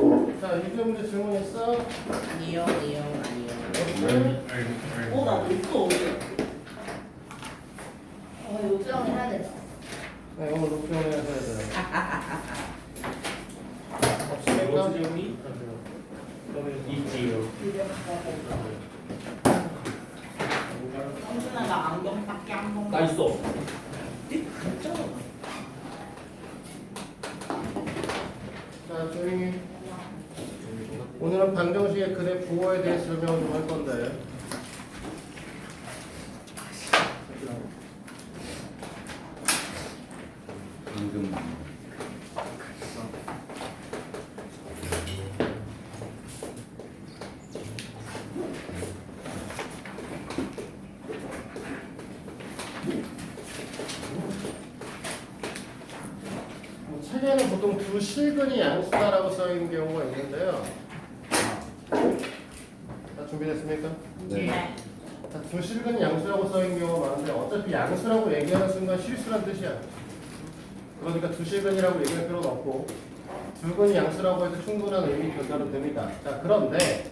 자, 이제 문제 질문 있어? 아니요. 나 있어. 요정이 해야 돼. 네, 오늘 녹음을 해야 돼. 없습니까? 로즈정이 있지요. 성준아 나 안경 밖에 한 번. 나 있어. 자, 조용히. 오늘은 방정식의 근의 부호에 대해서 설명을 좀 할 건데. 방금 책에는 보통 두 실근이 양수다라고 써 있는 경우가 있는데요. 다 준비됐습니까? 네. 자, 두 실근이 양수라고 써 있는 경우가 많은데 어차피 양수라고 얘기하는 순간 실수란 뜻이야. 그러니까 두 실근이라고 얘기할 필요는 없고 두 근이 양수라고 해도 충분한 의미 전달은 됩니다. 자, 그런데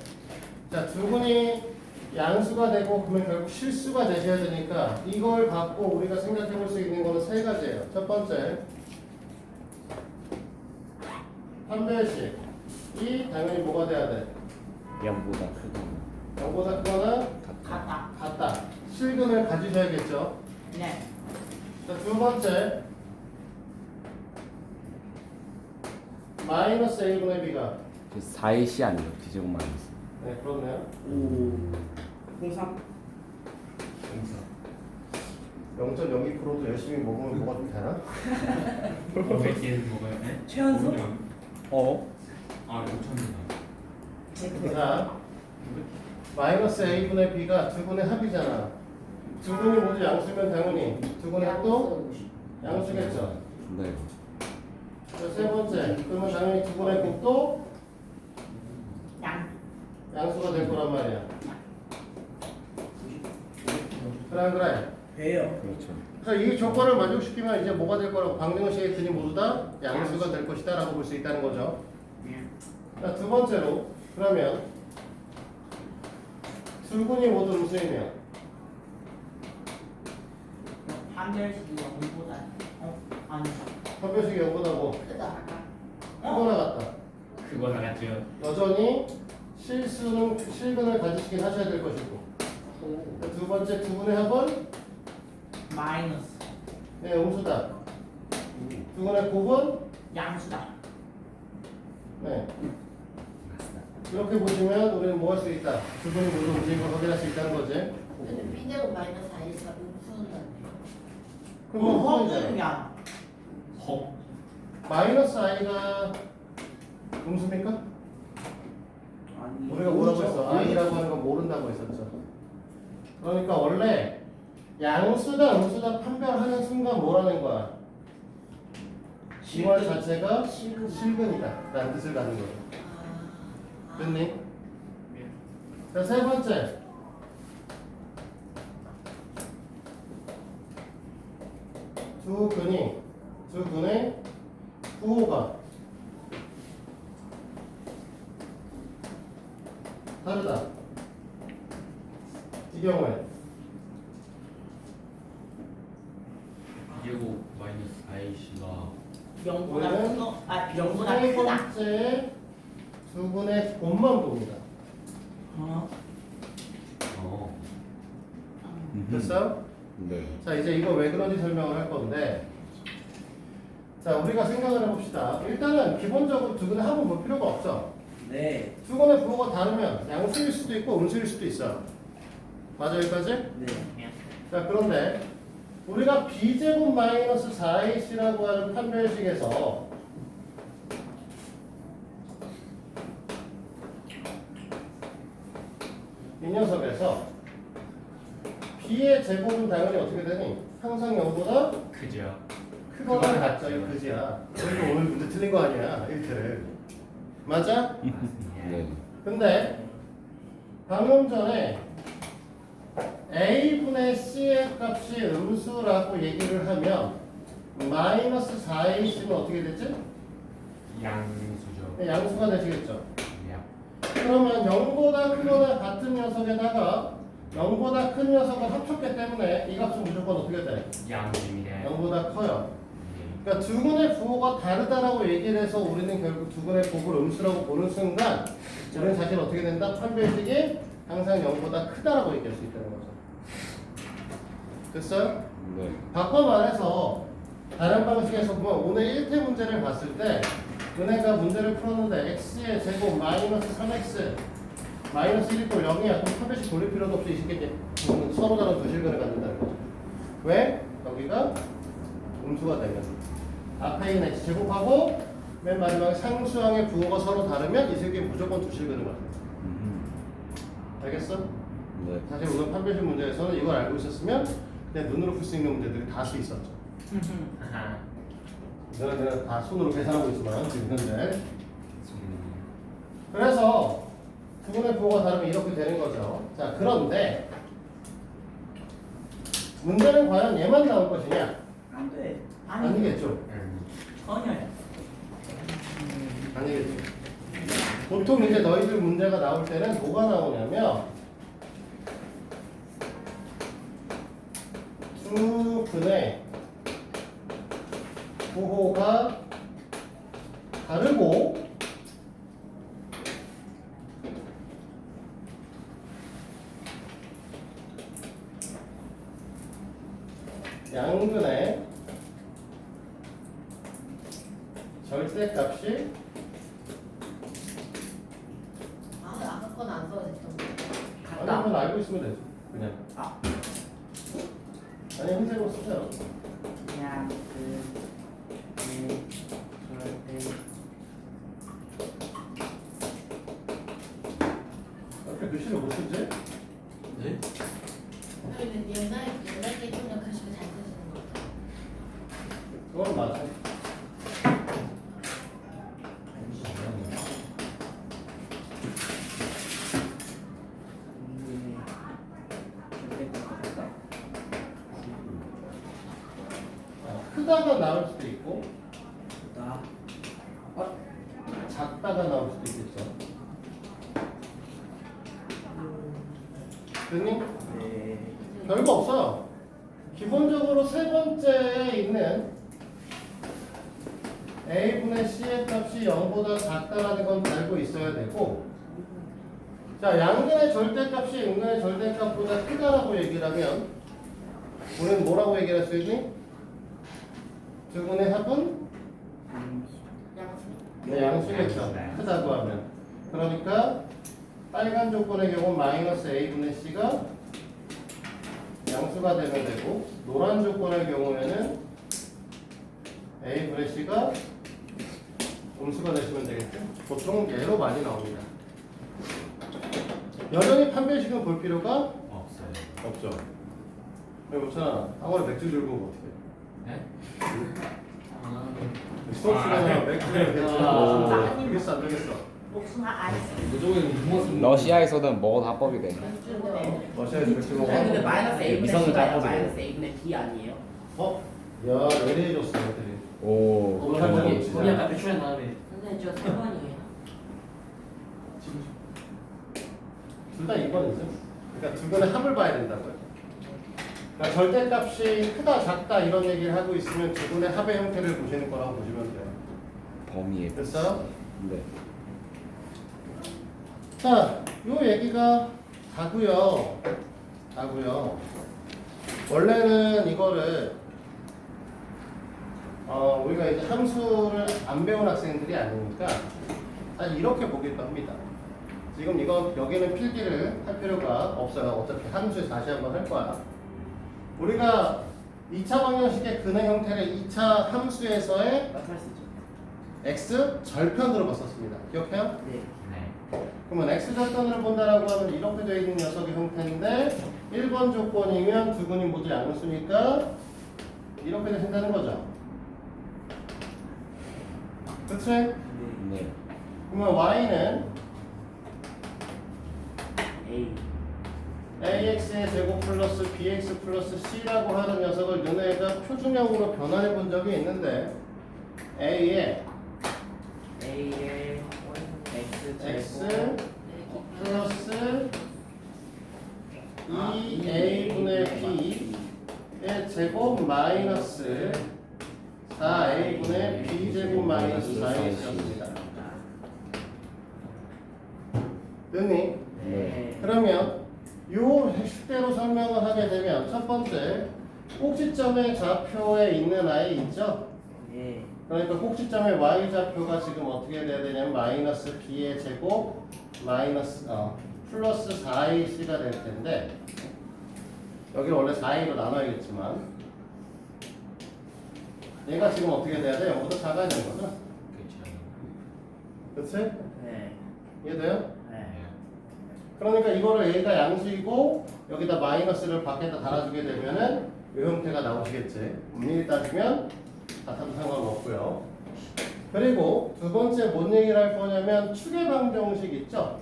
두 근이 양수가 되고 그러면 결국 실수가 되셔야 되니까 이걸 갖고 우리가 생각해 볼 수 있는 거는 세 가지예요. 첫 번째, 판별식이 당연히 뭐가 돼야 돼? 0보다 크다. 0보다 크거나 갔다. 같다. 실근을 가지셔야겠죠. 네. 자, 두 번째, 마이너스 a분의 b가 4AC 아니에요? 뒤집어 마이너스. 네, 그렇네요. 공삼. 0.02%도 열심히 먹으면 뭐가 좀 되나? 500개는 먹어야 돼? 최연소? 아, 5천이다. 자, 마이너스 a분의 b가 두 분의 합이잖아. 두 분이 모두 양수면 당연히 두 분의 합도 양수겠죠. 네. 자, 세 번째, 그러면 당연히 두 분의 곱도 양수가 될 거란 말이야. 그래 안 그래? 배요. 그렇죠. 자, 이 조건을 만족시키면 이제 뭐가 될 거라고? 방정식의 근이 모두 다 양수가 될 것이다 라고 볼 수 있다는 거죠. 자, 두 번째로 그러면 두 분이 모두 음수이면 판별식이 0보다 아니 판별식이 0보다 뭐 크다. 크거나 같다. 그거 나갔죠. 여전히 실근을 가지시긴 하셔야 될 것이고. 자, 두 번째 두 분의 합은 마이너스 네, 음수다. 두 분의 곱은 양수다. 네. 이렇게 보시면 우리는 뭐 할 수 있다. 두 분이 모두 음수인 걸 확인할 수 있다는 거지. 근데 B제곱 마이너스 I가 음수는 그럼 뭐 허이잖아. 허근이야. 허. 마이너스 i가 음수입니까? 아니. 우리가 뭐라고 했어? i라고 하는 건 모른다고 했었죠. 그러니까 원래 양수다 음수다 판별하는 순간 뭐라는 거야? 지월 자체가 실근이다 라는 뜻을 갖는 거죠. 됐니? 자, 세 번째, 두 근의 부호가 다르다. 이 경우에 그리고 마이너스 IC가 0보다 우리는 크고 0보다 세 크다. 번째 두 분의 곱만 봅니다. 어. 됐어요? 네. 자, 이제 이거 왜 그런지 설명을 할 건데, 자, 우리가 생각을 해봅시다. 일단은 기본적으로 두 분의 합은 볼 필요가 없죠. 네. 두 분의 부호가 다르면 양수일 수도 있고 음수일 수도 있어요. 맞아, 여기까지? 네. 자, 그런데 우리가 b제곱 마이너스 4ac라고 하는 판별식에서 이 녀석에서 b의 제곱은 당연히 어떻게 되니? 항상 0보다 그죠. 크거나 같죠. 이거 그지야. 우리가 오늘 문제 틀린 거 아니야. 1틀. 맞아? 네. 근데 방금 전에 a분의 c의 값이 음수라고 얘기를 하면 마이너스 4ac는 어떻게 됐지? 양수죠. 양수가 되시겠죠. 야. 그러면 0보다 크거나 같은 녀석에다가 0보다 큰 녀석을 합쳤기 때문에 이 값은 무조건 어떻게 돼? 양입니다. 0보다 커요. 그러니까 두 군의 부호가 다르다라고 얘기를 해서 우리는 결국 두 군의 부호를 음수라고 보는 순간 우리는 사실 어떻게 된다? 판별식이 항상 0보다 크다라고 얘기할 수 있다는 거죠. 됐어요? 네. 바꿔 말해서 다른 방식에서 보면 오늘 1태 문제를 봤을 때 은혜가 문제를 풀었는데 x의 제곱 마이너스 3x 마이너스 1 있고 0이야. 그럼 판별식 돌릴 필요도 없이 이 새끼 서로 다른 두 실근을 갖는다는 거죠. 왜? 여기가 음수가 되면 앞에 있는 x 제곱하고 맨 마지막에 상수항의 부호가 서로 다르면 이 새끼 무조건 두 실근을 갖는 거죠. 알겠어? 네. 사실 오늘 판별식 문제에서는 이걸 알고 있었으면 그냥 눈으로 풀 수 있는 문제들이 다 수 있었죠. 아하. 이거는 다 손으로 계산하고 있지만 지금 현재. 그래서 두 분의 부호가 다르면 이렇게 되는 거죠. 자, 그런데 문제는 과연 얘만 나올 것이냐? 안 돼. 아니겠죠. 전혀요. 아니겠죠. 보통 이제 너희들 문제가 나올 때는 뭐가 나오냐면 두 근의 부호가 다르고 양근의 절대값이 아까 건 안 써도 됐던 거. 아니 같다. 그건 알고 있으면 되죠. 그냥 아니 흰색으로 쓰세요. 그냥 절대 이렇게 글씨를 못 쓰지? 네? 근데 옛날 게 좀더 글씨가 잘 쓰시는 것 같아요. 그건 맞아. 크다가 나올 수도 있고 나 작다가 나올 수도 있겠죠. 됐니? 네. 별거 없어요. 기본적으로 세 번째에 있는 a분의 c의 값이 0보다 작다라는 건 알고 있어야 되고, 자, 양근의 절대값이 음근의 절대값보다 크다라고 얘기를 하면 우리는 뭐라고 얘기를 할 수 있니? 두 분의 합은 네, 양수겠죠. 크다고 하면. 그러니까 빨간 조건의 경우 마이너스 a분의 c가 양수가 되면 되고, 노란 조건의 경우에는 a분의 c가 음수가 되시면 되겠죠. 보통 얘로 많이 나옵니다. 여전히 판별식은 볼 필요가 없어요. 없죠. 그렇잖아. 학원에 맥주 들고 오면 어떡해. 네? 수업 시간에 맥주를 아. 대충 되겠어 안 되겠어? 복숭아 아이스. 무조건 못 먹었으면. 러시아에서는 먹어도 합법이 돼. 러시아에서 맥주 먹어. 아니 근데 마이너스 A분의 미성을 C가 잡아서 마이너스 A분의 B 아니에요? 어? 야, 예리해졌어 애들이. 오. 오늘 할 때는 거기 진짜. 약간 배출한 다음에. 근데 저 3번이에요. 둘 다 2번이죠. 그러니까 두 분의 합을 봐야 된다고요. 그러니까 절대값이 크다 작다 이런 얘기를 하고 있으면 두 분의 합의 형태를 보시는 거라고 보시면 돼요. 범위에. 됐어요? 네. 자, 요 얘기가 다고요. 원래는 이거를 우리가 이제 함수를 안 배운 학생들이 아니니까 사실 이렇게 보기도 합니다. 지금 이거 여기는 필기를 할 필요가 없어요. 어차피 함수에 다시 한번 할 거야. 우리가 2차 방정식의 근의 형태를 2차 함수에서의 나타날 수 있죠. x 절편으로 봤었습니다. 기억해요? 네. 네. 그러면 x 절편으로 본다라고 하면 이렇게 되어 있는 녀석의 형태인데 1번 조건이면 두 분이 모두 양수니까 이렇게 된다는 거죠. 그치? 네. 그러면 y는 A ax의 제곱 플러스 bx 플러스 c라고 하는 녀석을 너네가 표준형으로 변환해 본 적이 있는데 a에 A의 x 플러스 2a분의 b의 제곱 마이너스 4a분의 b제곱 마이너스 4ax였습니다. 됐니? 네. 그러면 요 식대로 설명을 하게 되면 첫 번째 꼭지점의 좌표에 있는 i 있죠? 네. 그러니까 꼭지점의 y좌표가 지금 어떻게 돼야 되냐면 마이너스 b의 제곱 마이너스 플러스 4ac가 될 텐데 여기 원래 4a로 나눠야겠지만 얘가 지금 어떻게 돼야 돼? 0보다 작아야 되는 거죠? 그치? 네. 이해돼요? 네. 그러니까 이거를 a가 양수이고 여기다 마이너스를 밖에다 달아주게 되면은 이 형태가 나오시겠지. 엄밀히 따지면 같아도 상관없고요. 그리고 두 번째 뭔 얘기를 할 거냐면 축의 방정식 있죠?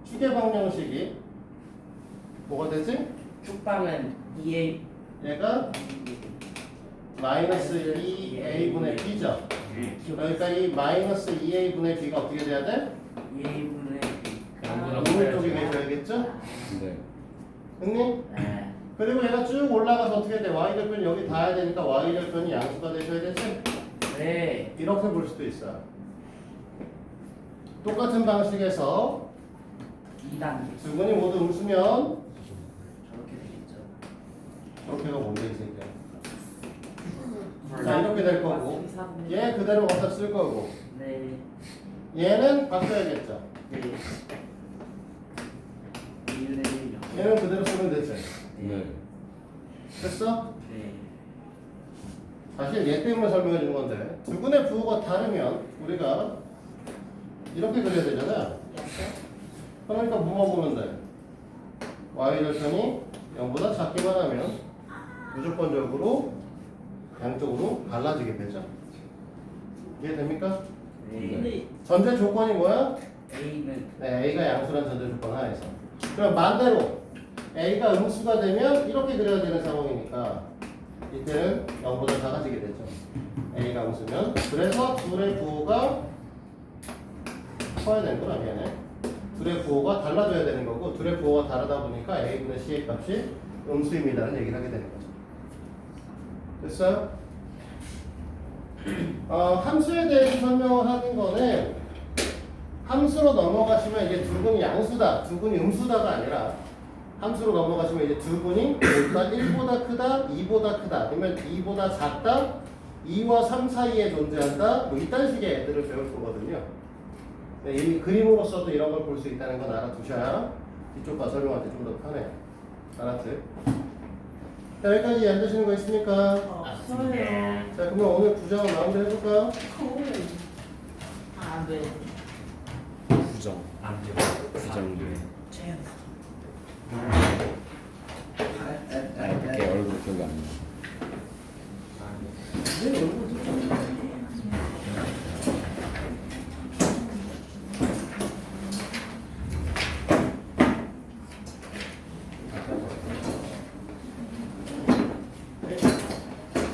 축의 방정식이 뭐가 되지? 축방은 2A 얘가 마이너스 2a분의 b죠. 그러니까 이 마이너스 2a분의 b가 어떻게 돼야 돼? 2A분의 오른쪽에 계셔야겠죠? 네. 형님? 네. 그리고 얘가 쭉 올라가서 어떻게 돼? y절편이 여기 닿아야 되니까 y절편이 양수가 되셔야 되지? 네. 이렇게 볼 수도 있어요. 똑같은 방식에서 2단계 두 분이 모두 음수면 저렇게 되겠죠. 이렇게가 뭔데 이 새끼야. 자 이렇게 될 거고 얘 그대로 갖다 쓸 거고 네. 얘는 바꿔야겠죠. 네. 1의 1요. 얘는 그대로 쓰면 되지. 네. 됐어? 네. 사실 얘 때문에 설명해 준 건데 두 분의 부호가 다르면 우리가 이렇게 그려야 되잖아. 그러니까 뭐만 보면 돼? y절편이 0보다 작기만 하면 무조건적으로 양쪽으로 갈라지게 되죠. 이해됩니까? 네. 전제 조건이 뭐야? A는 네, A가 양수란 전제 조건 하에서. 그럼 반대로 A가 음수가 되면 이렇게 그려야 되는 상황이니까 이때는 0보다 작아지게 되죠. A가 음수면. 그래서 둘의 부호가 커야 되는 거야, 미안해. 둘의 부호가 달라져야 되는 거고 둘의 부호가 다르다 보니까 A분의 C의 값이 음수입니다라는 얘기를 하게 되는 거죠. 됐어요? 함수에 대해서 설명을 하는 거는 함수로 넘어가시면 이제 두 분이 양수다, 두 분이 음수다가 아니라 함수로 넘어가시면 이제 두 분이 일단 1보다 크다, 2보다 크다, 아니면 2보다 작다, 2와 3 사이에 존재한다, 뭐 이딴 식의 애들을 배울 거거든요. 네, 이 그림으로서도 이런 걸 볼 수 있다는 건 알아두셔야 이쪽 가 설명할 때 좀 더 편해요. 알았지? 자, 여기까지 이해되시는 거 있습니까? 없어요. 자, 그러면 오늘 구정 마무리 해볼까요? 아, 네. 부정. 안 돼요. 부정. 제가 이렇게 얼굴 기억이 안 나.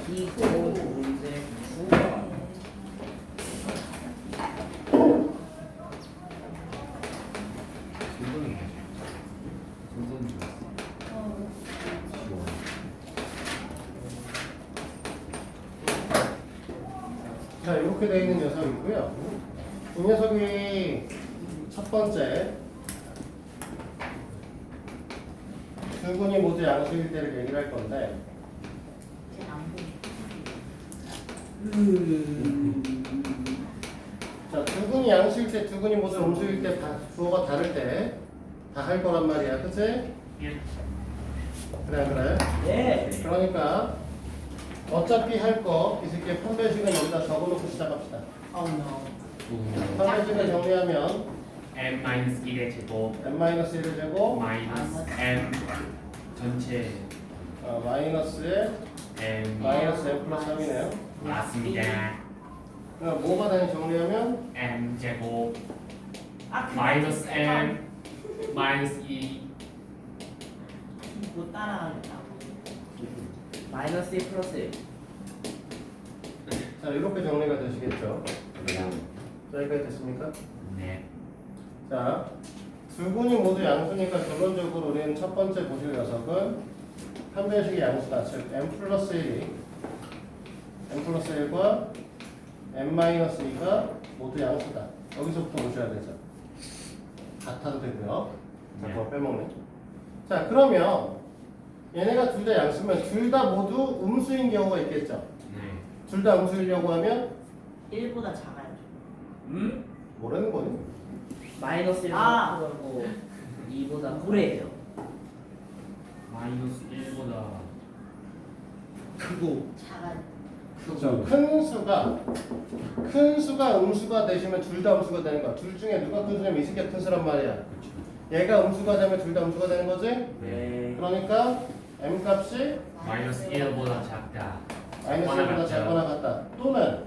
기호 문제 9번. 자, 이렇게 되어 있는 녀석이고요. 이 녀석이 첫 번째 두 분이 모두 양수일 때를 얘기를 할 건데 안 보여. 자, 두 분이 양수일 때, 두 분이 모두 음수일 때 부호가 다를 때 다 할 거란 말이야. 그치? 그래. 네. 그러니까 어차피 할 거 이 새끼 판별식은 여기다 적어놓고 시작합시다. 판별식을 정리하면 n-1의 제곱 n-1의 제곱 마이너스 n 전체 마이너스에 n 마이너스 n 플러스 3이네요. 맞습니다. 그럼 뭐가 다시 정리하면 n 제곱 아, 마이너스 n 마이너스 2 못 따라가겠다. 마이너스 1 플러스 1. 자 이렇게 정리가 되시겠죠. 그냥 자, 여기까지 됐습니까? 네. 자, 두 군이 모두 양수니까 결론적으로 우리는 첫 번째 보실 녀석은 한 변식의 양수다. 즉 m 플러스 1이 m 플러스 1과 m 마이너스 2가 모두 양수다. 여기서부터 보셔야 되죠. 같아도 되고요. 자, 그거 빼먹네. 자, 그러면 얘네가 둘 다 양수면 둘 다 모두 음수인 경우가 있겠죠. 네. 둘 다 음수이려고 하면 1보다 작아요. 뭐라는 거니? 마이너스 1보다 아. 크고 2보다 고래예요. 마이너스 1보다 크고 작아요. 그렇죠. 큰 수가 음수가 되시면 둘 다 음수가 되는 거야. 둘 중에 누가 큰 수냐면 이 새끼가 큰 수란 말이야. 얘가 음수가 되면 둘 다 음수가 되는 거지? 네. 그러니까 m 값이 마이너스 1보다 작다. 마이너스 1보다 작거나 같다. 또는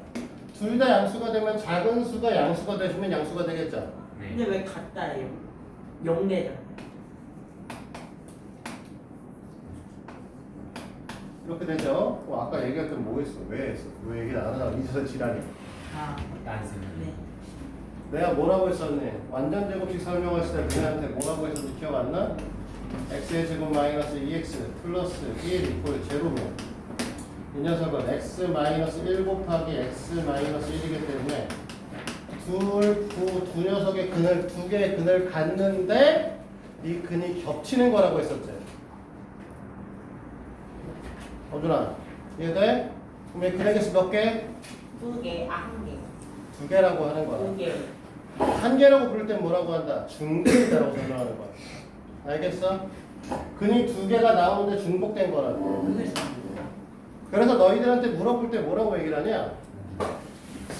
둘 다 양수가 되면 작은 수가 양수가 되시면 양수가 되겠죠. 근데 네. 왜 같다예요? 0대잖아. 이렇게 되죠. 아까 얘기했던 뭐 했어? 왜 했어? 왜 얘기를 안 하다가 이제서 지랄이야. 아, 딴승. 네. 내가 뭐라고 했었니? 완전 제곱식 설명했을 때 우리한테 뭐라고 했었는지 기억 안 나? x의 제곱 마이너스 2x 플러스 1 이꼴 제로면 이 녀석은 x 마이너스 1 곱하기 x 마이너스 1이기 때문에 두 녀석의 근을 두 개의 근을 갖는데 이 근이 겹치는 거라고 했었지. 어준아 이해돼? 그럼 이 근의 개수 몇 개? 2개, 한 개. 두 개라고 하는 거야. 2개. 한 개라고 부를 땐 뭐라고 한다? 중근이다라고 설명하는 거야. 알겠어? 근이 두 개가 나오는데 중복된 거라고. 그래서 너희들한테 물어볼 때 뭐라고 얘기를 하냐?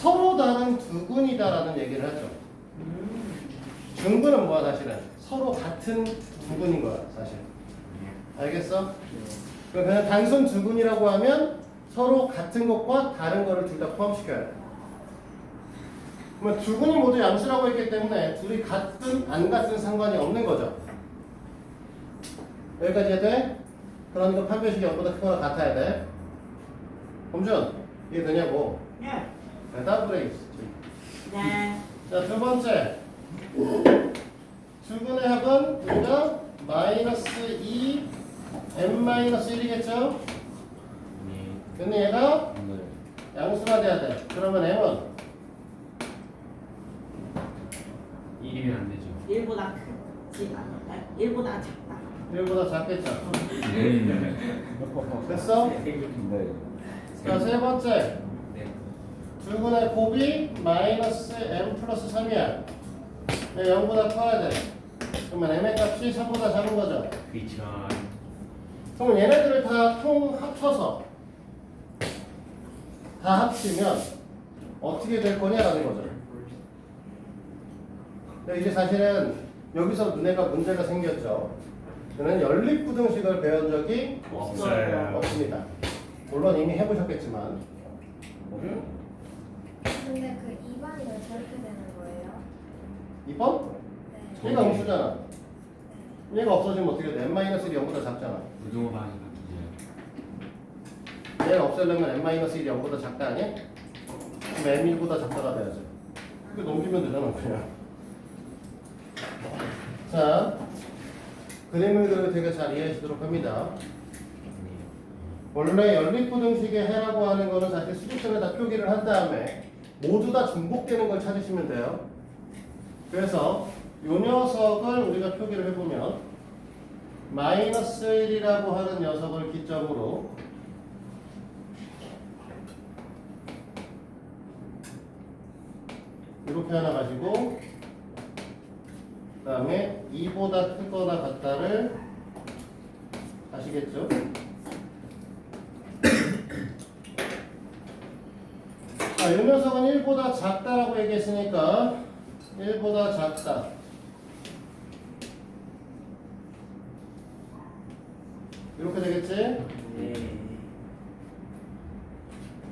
서로 다른 두 근이다라는 얘기를 하죠. 중근은 뭐야 사실은? 서로 같은 두 근인 거야 사실. 알겠어? 그냥 단순 두 근이라고 하면 서로 같은 것과 다른 거를 둘 다 포함시켜야 돼. 그러면 두 군이 모두 양수라고 했기 때문에 둘이 같든 안 같든 상관이 없는 거죠. 여기까지 해야 돼? 그러니까 판별식이 0보다 크거나 같아야 돼. 범준, 이해되냐고? 네. 대답을 해. 네. 자, 두 번째. 두 군의 합은 우리가 마이너스 2 m-1이겠죠? 네. 근데 얘가 네. 양수가 돼야 돼. 그러면 m은 1이면 안 되죠. 1보다 크지 않아. 1보다 작다. 1보다 작겠죠? 됐어? 네. 자, 세 번째. 네. 두 군의 곱이 마이너스 m 플러스 3이야. 0보다 커야 돼. 그러면 m의 값이 3보다 작은 거죠. 그쵸. 그럼 얘네들을 다 통 합쳐서 다 합치면 어떻게 될 거냐라는 거죠. 근데 이제 사실은 여기서 너네가 문제가 생겼죠. 저는 연립부등식을 배운 적이 없어요. 없습니다. 물론 이미 해보셨겠지만. 근데 그 2번이 왜 저렇게 되는 거예요? 2번? 네. 얘가 음수잖아. 얘가 없어지면 어떻게 돼? m-1이 0보다 작잖아. 부동호 방이 바뀌죠. 얘를 없애려면 m-1이 0보다 작다 아니야? 그럼 m1보다 작다가 돼야죠. 이거 넘기면 되잖아 그냥. 자, 그림을 그려 되게 잘 이해하시도록 합니다. 원래 연립부등식의 해라고 하는 거는 사실 수직선에다 표기를 한 다음에 모두 다 중복되는 걸 찾으시면 돼요. 그래서 이 녀석을 우리가 표기를 해보면 마이너스 1이라고 하는 녀석을 기점으로 이렇게 하나 가지고 그 다음에 2보다 크거나 같다를 아시겠죠? 자, 이 녀석은 1보다 작다라고 얘기했으니까 1보다 작다. 이렇게 되겠지? 네.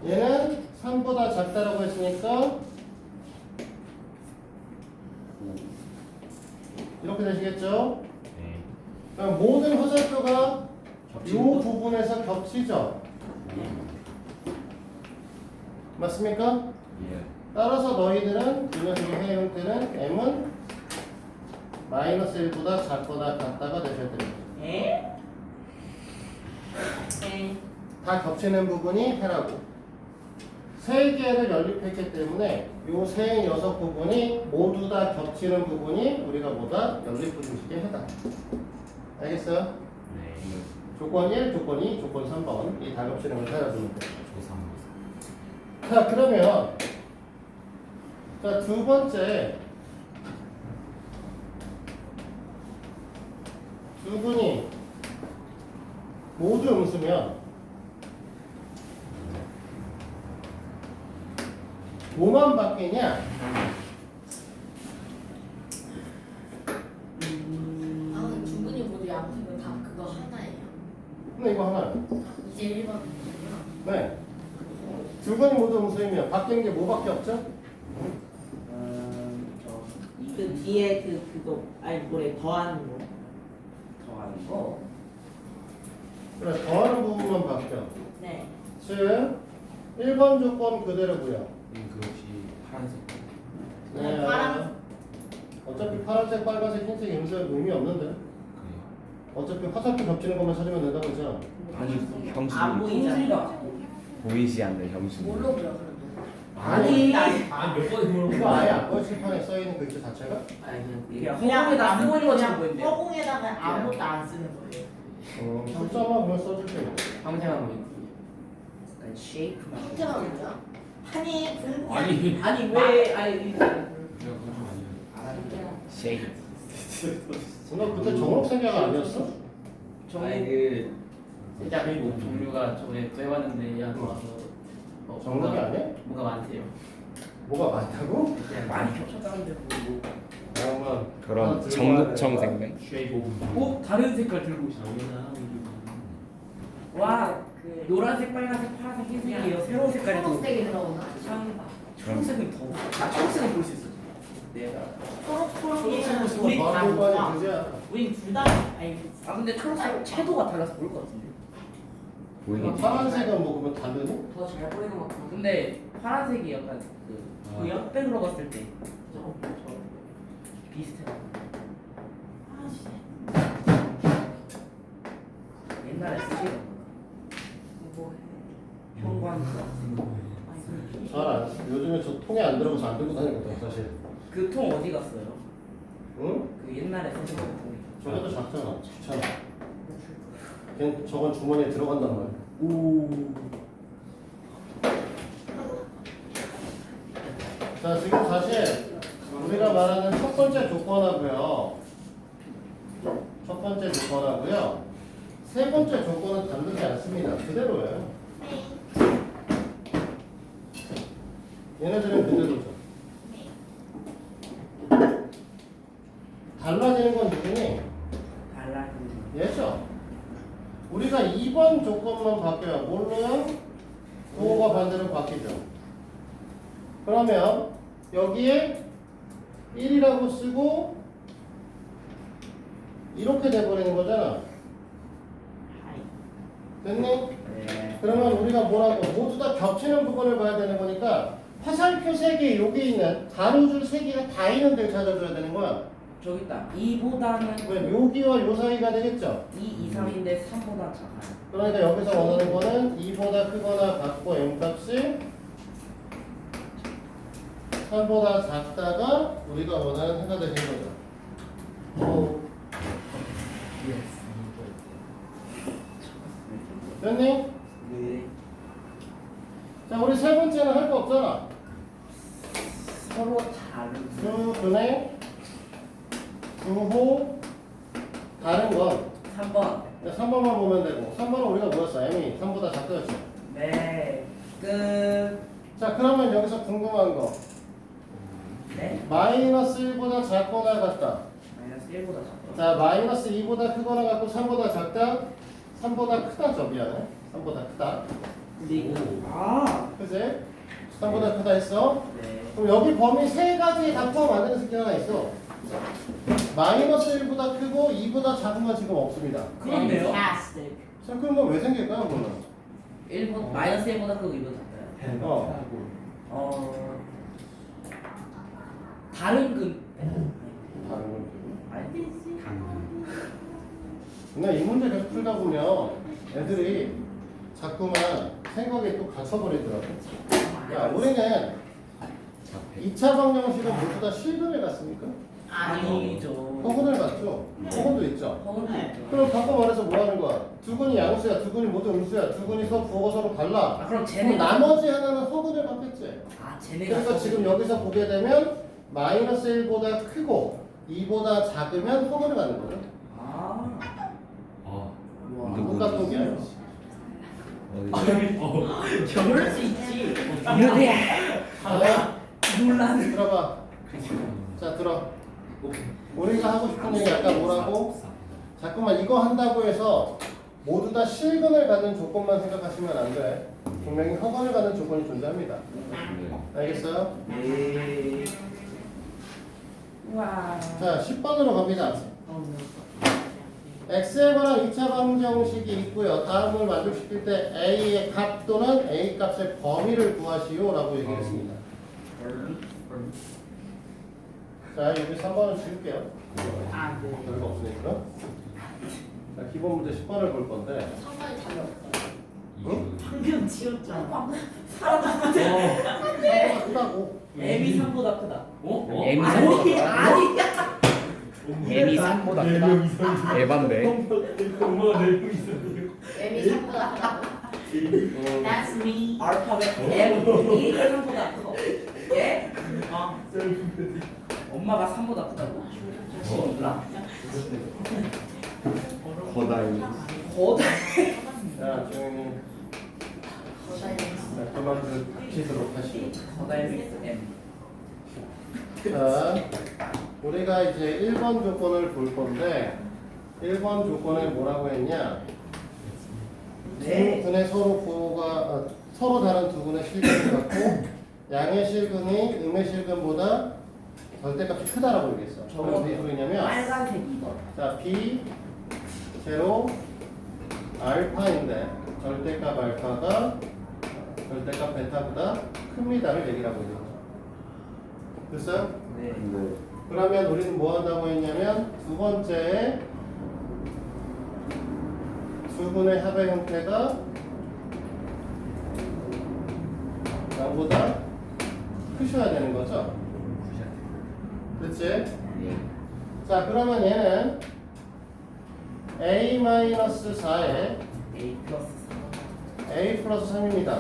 얘는 3보다 작다라고 했으니까 이렇게 되시겠죠? 네. 그럼 모든 화살표가 이 겹치는 거? 부분에서 겹치죠? 맞습니까? 예. 따라서 너희들은 이 녀석의 해 형태는 m은 마이너스 1보다 작거나 같다가 되셔야 됩니다. 에? 에? 다 겹치는 부분이 해라고. 세 개를 연립했기 때문에 요 세 녀석 부분이 모두 다 겹치는 부분이 우리가 뭐다? 연립분식에 해당. 알겠어요? 네. 조건 1, 조건 2, 조건 3번 이 다 겹치는 걸 찾아주면 돼요. 조삼. 자 그러면 자 두 번째 두 분이 모두 음수면 뭐만 바뀌냐? 아, 두 분이 모두 양수면 다 그거 하나예요. 근데 이거 하나. 이제 1번이군요. 네. 두 분이 모두 음수이면 바뀌는 게 뭐밖에 없죠? 그 뒤에 그거 아니 뭐래 더하는 거. 더하는 거. 그래 더하는 부분만 바뀌어. 네. 즉 1번 조건 그대로고요. 그것이 파란색. 네. 파란- 어차피 파란색, 빨간색, 흰색 음수 의미 없는데. 그래요. 어차피 화살표 겹치는 것만 찾으면 된다고 했잖아. 아니 안 형수 보이잖아. 보이지 않는 형수. 뭘로 그려 그러면? 아니. 아몇 번에 물어본 이거 아예 안 보여 칠판에 써 있는 그 글자 자체가? 아니 그냥 허공에다 쓰고 있는 것처럼 보이는데요. 허공에다가 아무것도 안 쓰는 거예요. 숫자만 그냥 써줄게. 황새만 보이는. 아니 쉐이프만. 형태만 그려? 아니 공부 아니. 아니 왜 아니 내가 그건 좀 아니에요. 쉐이. 너 그때 정록생각 아니었어? 아니 그 진짜 그리고 종류가 저번에 또 해봤는데 야 와서 정록이 아니야? 뭐가 많대요. 뭐가 많다고? 그냥 많이 겹쳤다는데 뭐. 그러면 그럼 정육청 생명. 어? 다른 색깔 들고 있어. 와, 그 노란색, 빨간색, 파란색, 흰색이에요. 새로운 색깔이 또. 초록색이 들어오나? 참, 초록색은 더. 아, 초록색은 볼 수 있어. 내가. 초록초록이면 초록색으로 우리 다 바로 몰라. 빨리 그지야. 우린 둘다 아니 아, 근데 초록색 채도가 달라서 보일 것 같은데. 보이겠지. 파란색은 뭐 그러면 다르니? 더 잘 보이는 것 같아. 근데 파란색이 약간 그 흑백으로 봤을 때 비슷해. 아씨 옛날에 쓰시던 뭐 형광색. 잘 안. 요즘에 저 통에 안 들어가서 안 들고 다니거든 사실. 그 통 어디 갔어요? 응? 그 옛날에 쓰시던 통이. 저것도 작잖아. 귀찮아. 그냥 저건 주머니에 들어간단 말이야. 오. 자 지금 사실 우리가 말하는 첫 번째 조건하고요. 첫 번째 조건하고요. 세 번째 조건은 다르지 않습니다. 그대로예요. 얘네들은 그대로죠. 달라지는 건 누구니? 달라지는. 얘죠. 우리가 2번 조건만 바뀌어요. 뭘로요? 부호가 반대로 바뀌죠. 그러면 여기에 1이라고 쓰고 이렇게 돼버리는 거잖아. 됐니? 네. 그러면 우리가 뭐라고 모두 다 겹치는 부분을 봐야 되는 거니까 화살표 3개 여기 있는 가로줄 3개가 다 있는 데를 찾아줘야 되는 거야. 저기 있다. 2보다는 왜 여기와 요 사이가 되겠죠? 2, 2, 3인데 3보다 작아요. 그러니까 여기서 원하는 거는 2보다 크거나 같고 m값이 3보다 작다가 우리가 원하는 해가 되는 거죠. 됐니? 네. 자 우리 세 번째는 할 거 없잖아. 서로 다른. 수분의 부호 다른 건 3번. 3번만 보면 되고 3번은 우리가 뭐였어? m이 3보다 작다였죠. 네. 끝. 자 그러면 여기서 궁금한 거 네. 마이너스 1보다 작거나 같다. 마이너스 1보다 작다. 자 마이너스 2보다 크거나 같고 3보다 작다. 3보다 크다죠. 미안해. 3보다 크다. 근데 이거. 아. 그치? 3보다 크다 했어. 네. 그럼 여기 범위 세 가지 다 포함 안 되는 새끼 하나 있어. 마이너스 1보다 크고 2보다 작은 건 지금 없습니다. 그런데요? Fantastic. 자 그러면 왜 생길까요 그러면? 1보 마이너스 1보다 크고 2보다 작다요. 어 다른 근. 다른 건 아니 근데 이 문제 계속 풀다 보면 애들이 자꾸만 생각이 또 갇혀버리더라고. 야, 우리는 2차 방정식은 모두 다 실근을 갔습니까? 아니죠. 허근을 갔죠? 허근도 있죠? 허근도 있죠. 그럼 바꿔 말해서 뭐 하는 거야? 두 군이 양수야, 두 군이 모두 음수야, 두 군이 부호가 서로 달라. 그럼 그럼 쟤네가 나머지 하나는 허근을 받겠지? 쟤네가 그러니까 지금 여기서 보게 되면 마이너스 1보다 크고 2보다 작으면 허근을 가는 거죠? 아. 와, 똑같은 저럴 수 있지. 이러야. 논란. 들어봐. 자, 들어. 우리가 하고 싶은 얘기 아까 뭐라고? 자꾸만 이거 한다고 해서 모두 다 실근을 갖는 조건만 생각하시면 안 돼. 분명히 허건을 갖는 조건이 존재합니다. 알겠어요? 네. 와. 자, 10번으로 갑니다. x에 관한 2차 방정식이 있고요. 다음을 만족시킬 때 a의 값 또는 a 값의 범위를 구하시오 라고 얘기했습니다. 자, 여기 3번을 지울게요. 아, 네. 별거 없으니까. 자, 기본 문제 10번을 볼 건데. 상관이 답이 없어요. 응? 방금 지웠잖아. 크다고. M이 3보다 크다. M이 아니, 3보다 아니야. M이 3보다 크다. 에반데. 엄마가 내고 있었는데. M이 3보다 크다고? That's me. 알파벳 M이 3보다 커. 예? 엄마가 3보다 크다고? 몰라. 거다이. 거다. 자, 조용히. 자, 그만들 닥치도록 하시오. 거다의 M. 자, 우리가 이제 1번 조건을 볼 건데 1번 조건에 뭐라고 했냐? 네. 두 군의 서로 다른 두 군의 실근을 갖고 양의 실근이 음의 실근보다 절대값이 크다라고 얘기했어. 저건 무슨 소리냐면 빨간색 2번. 자, b 제로 알파인데 절대값 알파가 절대값 베타보다 큽니다를 얘기하고 있는 거죠. 됐어요? 네. 그러면 우리는 뭐 한다고 했냐면 두 번째에 두 군의 합의 형태가 양보다 크셔야 되는 거죠. 그렇지? 자, 그러면 얘는 a-4에 A 플러스 3. a 플러스 3입니다.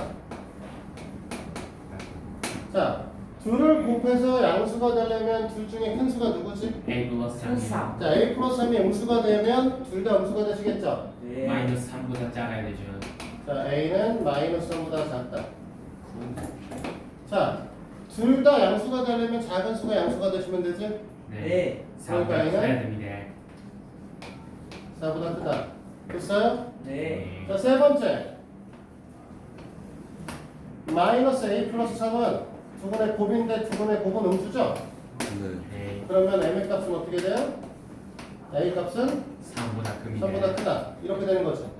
자, 둘을 곱해서 양수가 되려면 둘 중에 큰 수가 누구지? A 플러스 3 3. 자, a 플러스 3이 음수가 되면 둘 다 음수가 되시겠죠? 네. 마이너스 3보다 작아야 되죠. 자, a는 마이너스 3보다 작다. 자, 둘 다 양수가 되려면 작은 수가 양수가 되시면 되지? 네. 4보다 그러니까 커야 얘는? 됩니다. 4보다 크다. 됐어요? 네. 자, 세 번째. 마이너스 a 플러스 3은 두 분의 곱인데 두 분의 곱은 음수죠? 네. 그러면 m의 값은 어떻게 돼요? a 값은 3보다 큽니다. 3보다 크다. 이렇게 되는 거죠.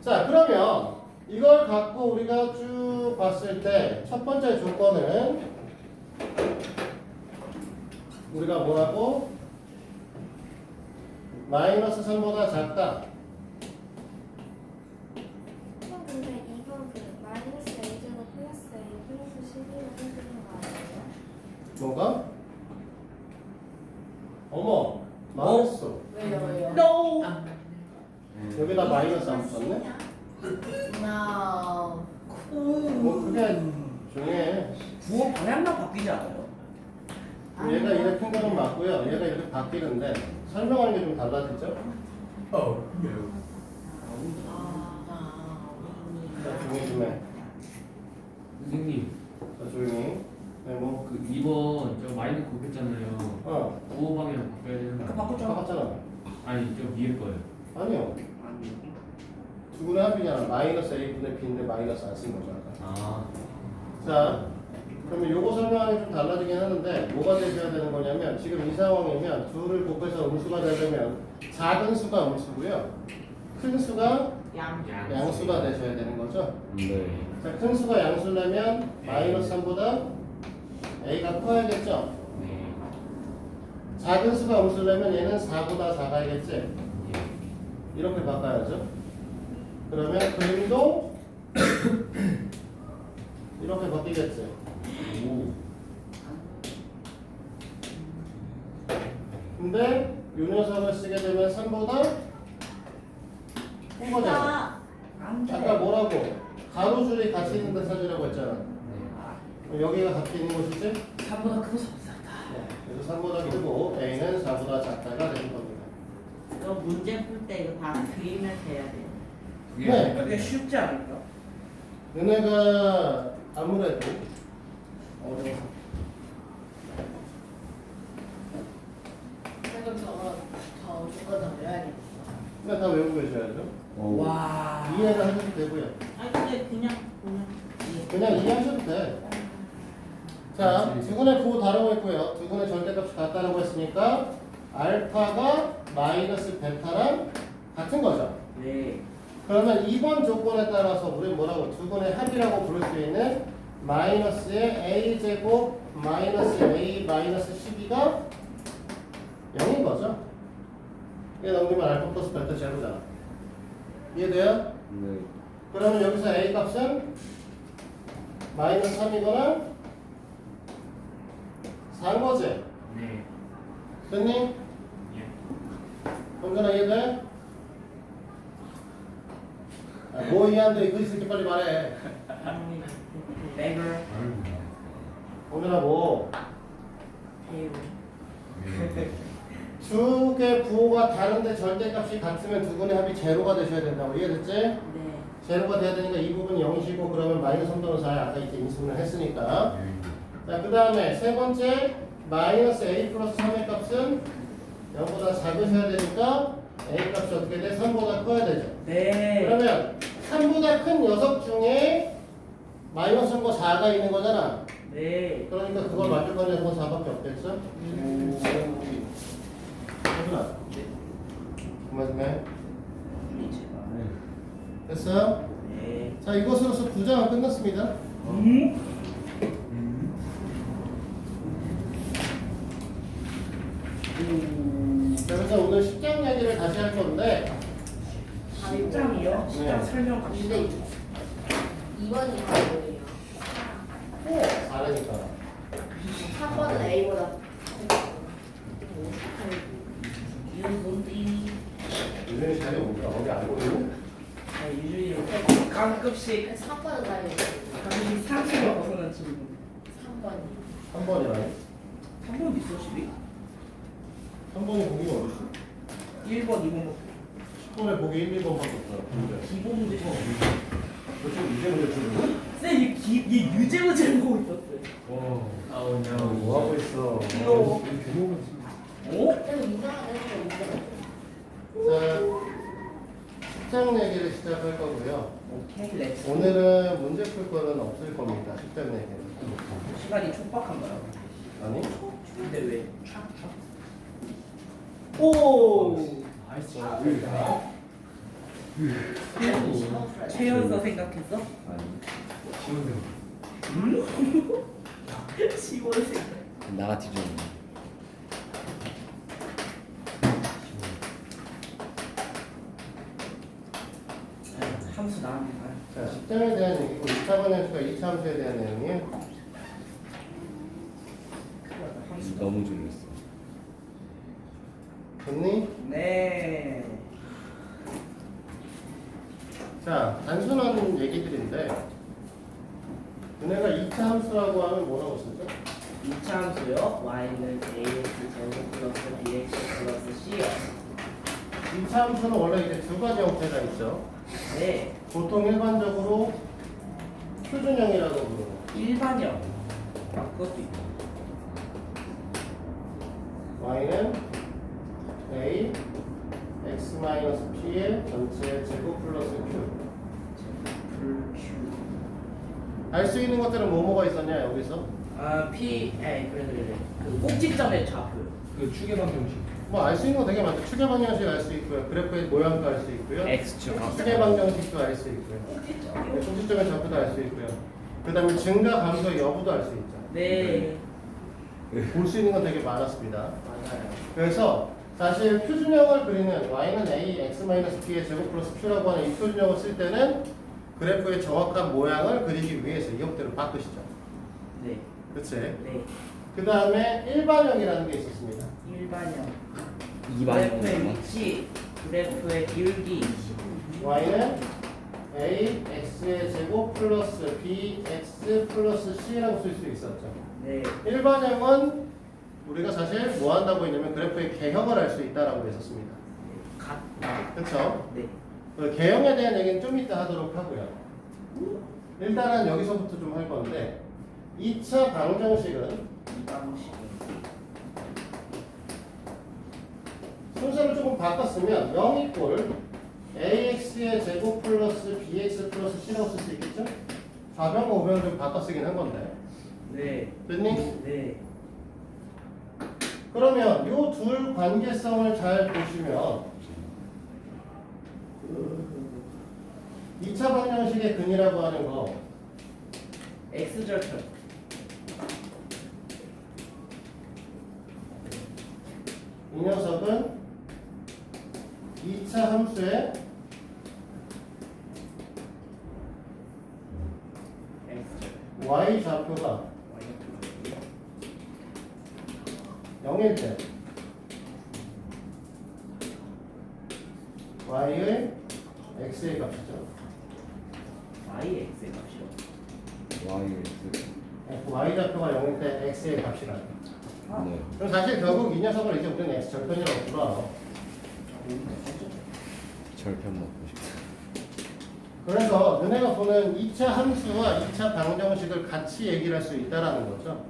자, 그러면 이걸 갖고 우리가 쭉 봤을 때 첫 번째 조건은 우리가 뭐라고? 마이너스 3보다 작다. 근데 이건 그 마이너스 A제곱 플러스 A 플러스 11을 해주는 거 아니에요? 뭐가? 어머, 마이너스. 왜요? No. 여기다 마이너스 안 붙였네? No. 뭐 그게 중요해. 부호 방향만 바뀌지 않아요? 얘가 이렇게 큰 거는 맞고요. 얘가 이렇게 바뀌는데 설명하는 게 좀 달라지죠? 자, 조용히 좀 해. 선생님, 자, 조용히. 네, 뭐. 그 2번 저 마이너스 곱했잖아요. 어, 5방이랑 바꿔야 되는 아까 거 바꿨잖아. 바꿨잖아. 아니, 저 위에 거예요. 아니요. 두 분의 합이잖아. 마이너스 a분의 b인데 마이너스 안 쓴 거잖아. 아, 자, 그러면 요거 설명하기 좀 달라지긴 하는데 뭐가 되셔야 되는 거냐면 지금 이 상황이면 둘을 곱해서 음수가 되려면 작은 수가 음수고요. 큰 수가 양. 양수가 되셔야 되는 거죠. 네. 자, 큰 수가 양수려면 마이너스 3보다 a가 커야겠죠. 네. 작은 수가 음수려면 얘는 4보다 작아야겠지. 이렇게 바꿔야죠. 그러면 그림도 이렇게 바뀌겠지. 근데 이 녀석을 쓰게 되면 3보다 큰 거잖아. 아까 뭐라고? 가로줄이 같이 있는 데 찾으라고 했잖아. 그럼 여기가 같이 있는 곳이지? 3보다 크고 4보다 작다. 그래서 3보다 크고 A는 4보다 작다가 되는 겁니다. 이거 문제 풀 때 이거 다 그리면서 해야 돼요. 네. 이게 쉽지 않을까? 너네가 아무래도 어려워. 그럼 더 조건 더 외워야겠다. 그냥 다 외우고 계셔야죠. 와. 이해를 하셔도 되고요. 아니 근데 그냥 그냥 이해하셔도 돼. 자, 두근의 부호 다르고 있고요. 두근의 절대값이 같다라고 했으니까 알파가 마이너스 베타랑 같은 거죠. 네. 그러면 2번 조건에 따라서 우리 뭐라고 두근의 합이라고 부를 수 있는 마이너스의 a제곱 마이너스 a 마이너스 12가 0인 거죠. 이게 넘기면 알파 플러스 베타 제로잖아. 이해돼요? 네. 그러면 여기서 a 값은 마이너스 3이거나 4인 거지? 네. 됐니? 동전아 이해돼? 뭐 이해한데 그 있을게 빨리 말해. 맥을 동전아 뭐? 배우. 두 개 부호가 다른데 절대값이 같으면 두 분의 합이 제로가 되셔야 된다고 이해됐지? 네. 제로가 돼야 되니까 이 부분이 0이시고 그러면 마이너스 3 또는 4에 아까 이때 인수분을 했으니까. 자, 그 다음에 세 번째 마이너스 a 플러스 3의 값은 0보다 작으셔야 되니까 a 값이 어떻게 돼? 3보다 커야 되죠. 네. 그러면 3보다 큰 녀석 중에 마이너스 3과 4가 있는 거잖아. 네. 그러니까 그걸 만족한 녀석은 4밖에 없겠죠? 해준아. 그만 좀 해. 됐어요? 네. 자, 이것으로서 9장은 끝났습니다. 자, 그래서 오늘 10장 얘기를 다시 할 건데 10장이요? 10장 설명 갑시다. 근데 2번이 뭐예요? 4라니까. 3번은 A보다 유분디. 유준이 자리 뭡니까? 어디 알고 있는? 유준이 가끔씩 3번은 다르죠. 가끔씩 상식을 벗어난 질문. 3번이 3번이라니? 3번 있어, 12? 3번이 보기가 어딨어? 1번, 2번. 10번에 보기 1, 2번밖에 없어. 기본 문제 처음. 너 지금 이제 문제 푸는 거야? 쌤, 얘 유제 문제 보고 있었어요. 아우 야. 뭐 하고 있어? 귀여워. 어? 그래서 이상한 애가 문제가 자, 10장 얘기를 시작할 거고요. 오케이, 렛츠. 오늘은 문제 풀 거는 없을 겁니다. 10장 얘기는. 시간이 촉박한가요? 아니? 근데 왜? 오! 나이스. 최연서 생각했어? 아니. 시원생. 나같이 좀. 함수 나왔네. 자, 10장에 대한 얘기고 2차 반영수가 2차 함수에 대한 내용이에요. 너무 졸렸어. 됐니? 네. 자, 단순한 얘기들인데 너네가 2차 함수라고 하면 뭐라고 쓰죠? 2차 함수요. y는 ax 제곱 플러스 bx 플러스 c요. 2차 함수는 원래 이제 두 가지 형태가 있죠. 네. 보통 일반적으로 표준형이라고 부르고 일반형. 그것도 있고. y는 a x-p의 전체 제곱 플러스 q. 알 수 있는 것들은 뭐뭐가 있었냐 여기서? 아, 그래. 그 꼭지점의 좌표. 그 축의 방정식. 뭐 알 수 있는 거 되게 많죠. 추계 방정식 알 수 있고요. 그래프의 모양도 알 수 있고요. X축. 추계 방정식도 알 수 있고요. 꼭지점의 좌표도 알 수 있고요. 그 다음에 증가 감소 여부도 알 수 있죠. 네. 볼 수 있는 건 되게 많았습니다. 맞아요. 그래서 사실 표준형을 그리는 y는 a x-b의 제곱 플러스 q라고 하는 이 표준형을 쓸 때는 그래프의 정확한 모양을 그리기 위해서 이 형태로 바꾸시죠. 네. 그치? 네. 그 다음에 일반형이라는 게 있었습니다. 일반형. 이반형 그래프의 위치, 그래프의 기울기. y는 a x의 제곱 플러스 bx 플러스 c라고 쓸 수 있었죠. 네. 일반형은 우리가 사실 뭐 한다고 했냐면 그래프의 개형을 할 수 있다라고 했었습니다. 같다. 그렇죠? 네. 그 개형에 대한 얘기는 좀 이따 하도록 하고요. 일단은 여기서부터 좀 할 건데 2차 방정식은 이 방식은 순서를 조금 바꿨으면 0 이꼴 ax의 제곱 플러스 bx 플러스 c라고 쓸 수 있겠죠? 좌변과 우변을 좀 바꿔 쓰긴 한 건데 네. 됐니? 네. 그러면 요 둘 관계성을 잘 보시면 2차 방정식의 근이라고 하는 거 X절편. 이 녀석은 2차 함수의 X절편. y 좌표가 0일 때 y의 x의 값이죠. Y X의 값이요. Y y 좌표가 0일 때 x의 값이라는. 네. 그럼 사실 결국 이 녀석을 이제 우리는 x 절편이라고 불러요. 절편 먹고 싶다. 그래서 너네가 보는 2차 함수와 2차 방정식을 같이 얘기를 할 수 있다라는 거죠.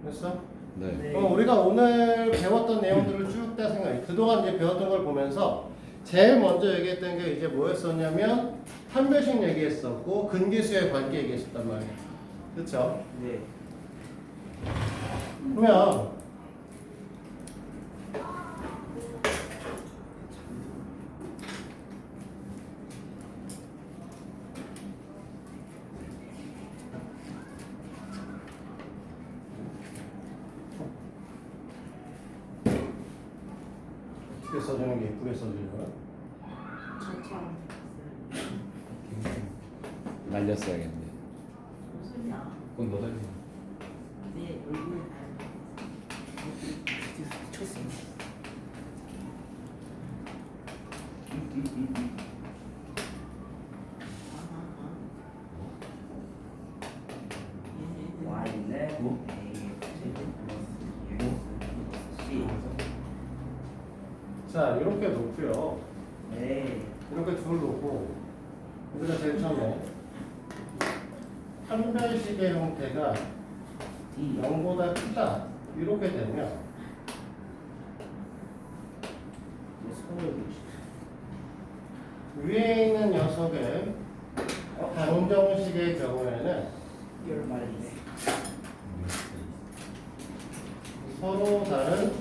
됐어? 네. 네. 그럼 우리가 오늘 배웠던 내용들을 쭉 다 생각해. 그동안 이제 배웠던 걸 보면서 제일 먼저 얘기했던 게 이제 뭐였었냐면 판별식 얘기했었고 근계수의 관계 얘기했었단 말이에요. 그렇죠? 네. 그러면 어떻게 써주는 게 예쁘게 써주려나? 날렸어야겠네. 그건 너다. 네, 얼굴 쳤습니다. Y는 A 제곱 플러스 C. 자 이렇게 놓고요. 네. 이렇게 둘 놓고 우리가 제일 처음에 판별식의 형태가 D. 0보다 크다 이렇게 되면 서울 위에 있는 녀석의 방정식의 경우에는 열 말이네. 서로 다른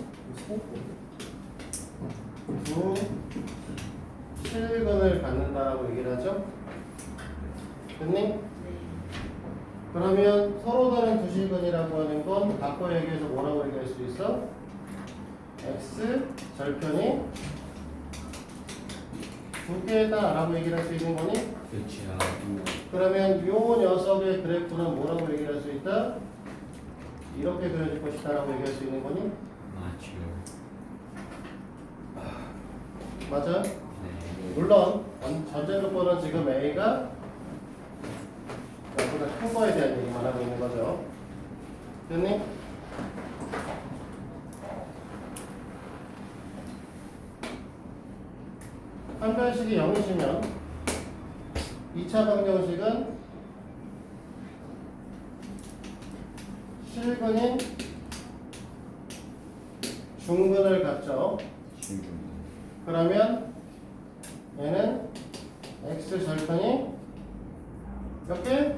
두 실근을 갖는다고 얘기를 하죠. 됐니? 그러면 서로 다른 두 실근이라고 하는 건 바꿔 얘기해서 뭐라고 얘기할 수 있어? x 절편이 두 개다 라고 얘기를 할 수 있는 거니? 그렇죠. 그러면 요 녀석의 그래프는 뭐라고 얘기를 할 수 있다? 이렇게 그려질 것이다 라고 얘기할 수 있는 거니? 맞죠. 맞아? 네. 물론 전제 조건은 지금 A가 여보다 큰 거에 대한 얘기만 하고 있는 거죠. 됐니? 판별식이 0이시면 2차 방정식은 실근인 중근을 갖죠. 그러면 얘는 x 절편이 몇 개?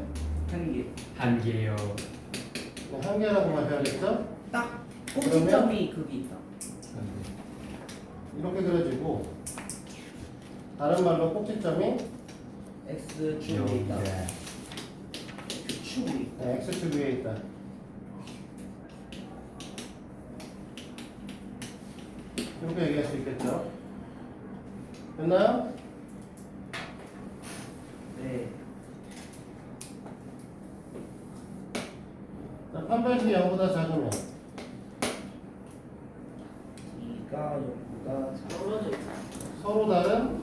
한 개. 한 개요. 네, 한 개라고 하셔야겠죠? 딱 꼭지점이 그게 있다. 이렇게 그려지고 다른 말로 꼭지점이 X 축에 있다. 축이 있다. 네, x축 위에 있다. 이렇게 얘기할 수 있겠죠. 됐나요? 네. 자, 판별식이 0보다 작으면 2가 0보다 떨어져 있어. 서로 다른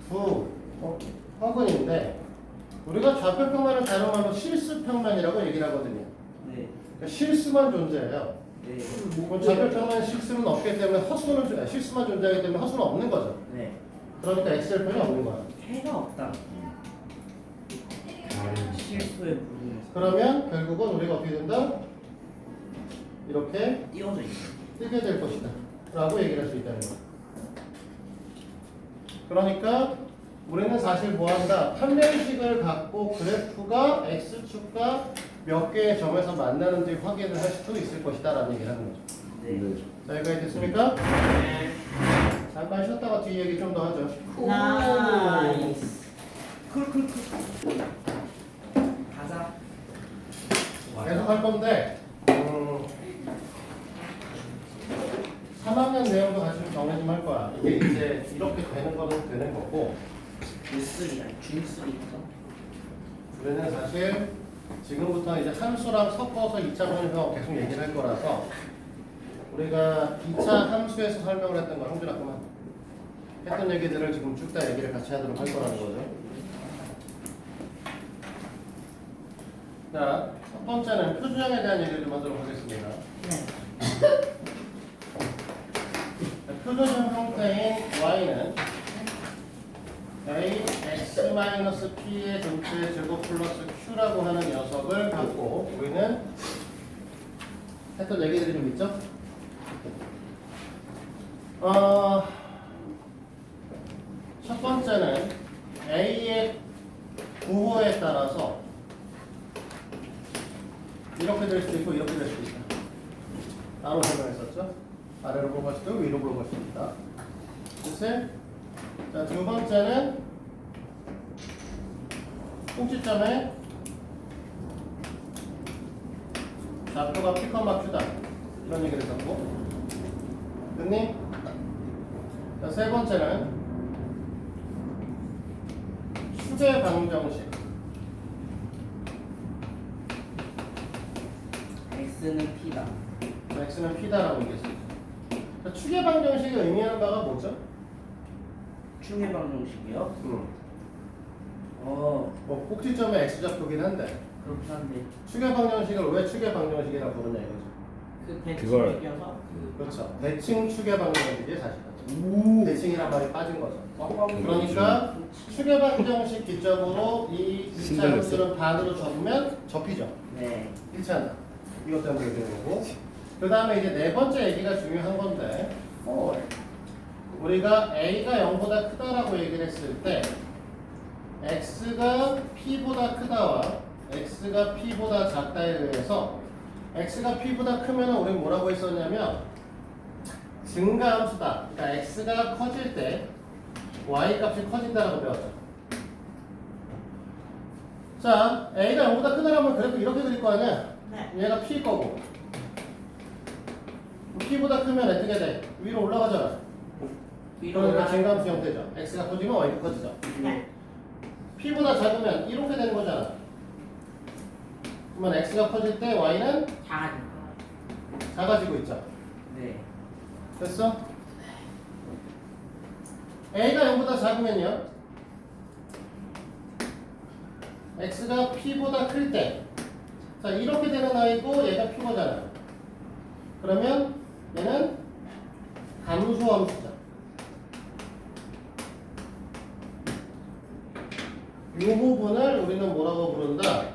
두 허근인데 우리가 좌표평면을 다른 말로 실수평면이라고 얘기를 하거든요. 네. 그러니까 실수만 존재해요. 네. 그럼 좌표평면 실수는 없기 때문에 허수는 실수만 존재하기 때문에 허수는 없는 거죠. 네. 그러니까 x절편이 없는 거야. 해가 없다. 실수의 부분에서 그러면 결국은 우리가 어떻게 된다? 이렇게 띄워져 있어. 뜨게 될 것이다 라고 얘기를 할 수 있다는 거야. 그러니까 우리는 사실 뭐한다? 판별식을 갖고 그래프가 x축과 몇 개의 점에서 만나는지 확인을 할 수도 있을 것이다 라는 얘기를 하는 거죠. 네. 자, 여기까지 됐습니까? 잠깐 쉬었다가 뒤 얘기 좀 더 하죠. 나이스. 쿨쿨쿨. 가자. 계속 할 건데 3학년 내용도 같이 좀 정리 좀 할 거야. 이게 이제 이렇게 되는 거는 되는 거고 U3가 중3부터. 우리는 사실 지금부터 이제 함수랑 섞어서 2차 설명 계속 얘기를 할 거라서 우리가 2차 함수에서 설명을 했던 거 형준아 그만 했던 얘기들을 지금 쭉 다 얘기를 같이 하도록 할 거라는 거죠. 자, 첫 번째는 표준형에 대한 얘기를 좀 하도록 하겠습니다. 표준형 형태인 y는 a x-p의 전체 제곱 플러스 q라고 하는 녀석을 갖고 우리는 했던 얘기들이 좀 있죠? 첫 번째는 a의 구호에 따라서 이렇게 될 수도 있고 이렇게 될 수도 있다. 따로 설명했었죠? 아래로 볼갈 수도 있고 위로 볼갈 수도 있다. 그치? 자, 두 번째는 꼭지점에 좌표가 피커마 큐다 이런 얘기를 했었고 됐니? 자, 세 번째는 축의 방정식 X는 P다. x는 p다라고 얘기했습니다. 자, 축의 방정식이 의미하는 바가 뭐죠? 충의 방정식이요? 뭐 꼭지점에 x좌표긴 한데 그렇긴 한데 축의 방정식을 왜 축의 방정식이라고 부르냐 이거죠. 그 그걸- 대칭에 껴서 그렇죠. 대칭 축의 방정식이 사실은 대칭이란 말이 빠진 거죠. 그러니까 축의 방정식 기점으로 이 1차 신경을 함수는 반으로 접으면 접히죠. 네. 1차는 이것 때문에 되는 거고 그 다음에 이제 네 번째 얘기가 중요한 건데 우리가 a가 0보다 크다라고 얘기를 했을 때 x가 p보다 크다와 x가 p보다 작다에 의해서 x가 p보다 크면 우리 뭐라고 했었냐면 증가함수다. 그러니까 x가 커질 때 y 값이 커진다라고 배웠죠. 자, a가 0보다 크다라면 그래프 이렇게 그릴 거 아니야? 네. 얘가 p일 거고 p보다 크면 어떻게 돼? 위로 올라가잖아. 그러니까 증가함수 형태죠. x가 커지면 y가 커지죠. 네. p보다 작으면 이렇게 되는 거잖아. 그러면 x가 커질 때 y는 작아진 작아지고 있죠. 네. 됐어? a가 0보다 작으면요 x가 p보다 클 때 자 이렇게 되는 아이고 얘가 p거잖아. 그러면 얘는 감소함수죠. 이 부분을 우리는 뭐라고 부른다?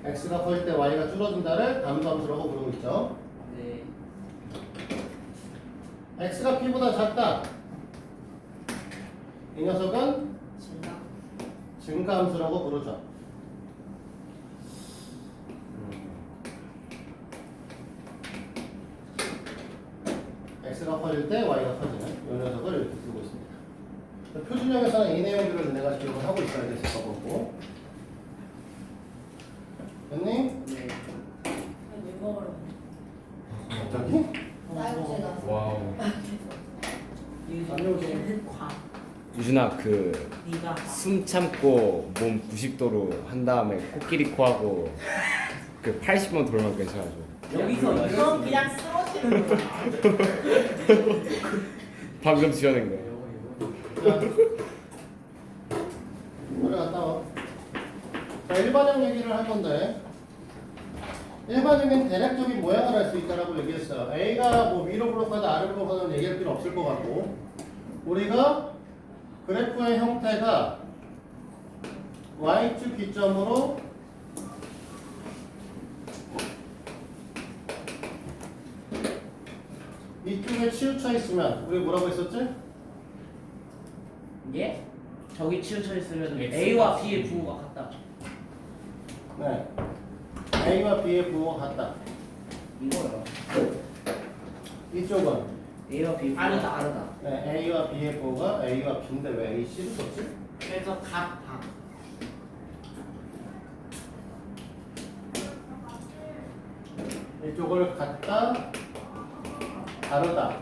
x가 커질 때 y가 줄어든다를 감소함수라고 부르고 있죠. 네. x가 p보다 작다. 이 녀석은 증가. 증가함수라고 부르죠. x가 커질 때 y가 커지는 이 녀석을 이렇게 두고 있습니다. 표준형에서는 이 내용들을 내가 기억을 하고 있어야 됐을 거고. 됐니? 네. 왜 먹으러? 갑자기? 나이보세요. 와우. 흑화. 유준아 그 네가 숨 참고 몸 90도로 한 다음에 코끼리 코하고 그 80번 돌면 괜찮아져. 여기서 이건 그냥 쓰러지는 거야. 방금 지어낸 거야. 자, 그래 갔다 와. 자, 일반형 얘기를 할 건데 일반형은 대략적인 모양을 할 수 있다라고 얘기했어요. A가 뭐 위로 블록하다 아래로 블록하다 얘기할 필요 없을 것 같고 우리가 그래프의 형태가 y축 기점으로 이쪽에 치우쳐 있으면 우리 뭐라고 했었지? 예? 저기 치우쳐 있으면 X가 A와 B의 부호가 같다. 네. A와 B의 부호가 같다. 이거요. 이쪽은 A와 B 다르다. 네, A와 B의 부호가 A와 B인데 왜 A, C를 썼지? 그래서 같다. 이쪽을 같다, 다르다.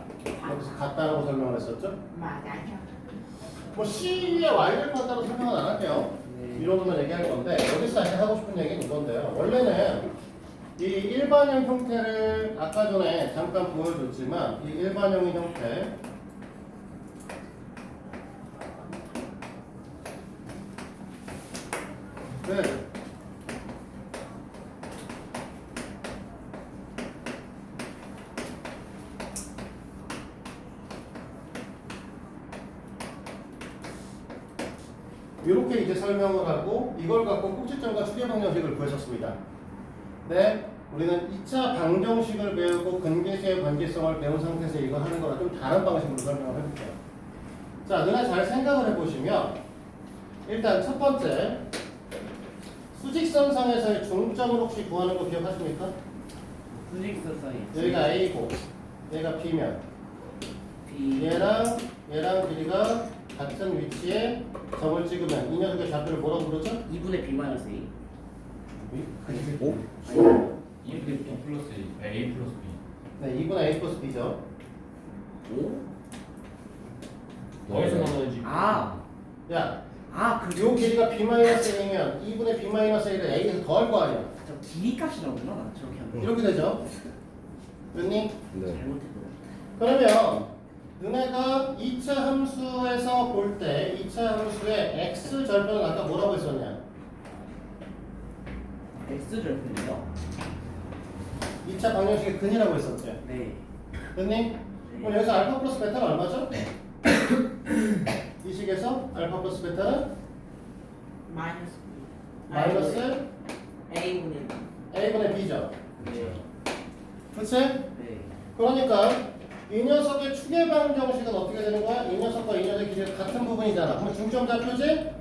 여기서 같다라고 설명을 했었죠? 맞아요. 뭐 C 위에 Y를 같다고 설명은 안 할게요. 이론으로만 얘기할 건데 여기서 사실 하고 싶은 얘기는 이건데요. 원래는 이 일반형 형태를 아까 전에 잠깐 보여줬지만 이 일반형의 형태 네. 이렇게 이제 설명을 하고 이걸 갖고 꼭지점과 추계 방정식을 구했었습니다. 네, 우리는 2차 방정식을 배우고 근계수의 관계성을 배운 상태에서 이걸 하는 거랑 좀 다른 방식으로 설명을 해볼게요. 자, 누나 잘 생각을 해보시면 일단 첫 번째 수직선상에서의 중점을 혹시 구하는 거 기억하십니까? 수직선 사이. 여기가 A고 얘가 B면 B. 얘랑 길이가 같은 위치에 점을 찍으면 이 녀석의 좌표를 뭐라고 부르죠? 2분의 B 마이너스 A. 오? 2 플러스 A 플러스 B. 네, 2분의 A 플러스 B죠. 오? 어디서 나오는지. 아. 야, 그 요 길이가 B-A면 2분의 B-A를 A에서 더할 거 아니야. 저 길이 값이 나오구나. 나 저렇게 하면. 이렇게 되죠. 됐니? 네. 잘못했구나. 그러면 너네가 2차 함수에서 볼 때 2차 함수의 x 절편은 아까 뭐라고 했었냐? X 절편이요? 2차 방정식의 근이라고 했었지. 네. 됐니? 그럼 여기서 알파 플러스 베타는 얼마죠? 이 식에서 알파 플러스 베타는 마이너스 마이너스 A분의 A분의 B죠. 네. 그치? 네. 그러니까 이 녀석의 추계 방정식은 어떻게 되는 거야? 이 녀석과 이 녀석의 길이가 같은 부분이잖아. 그럼 중점 좌표지?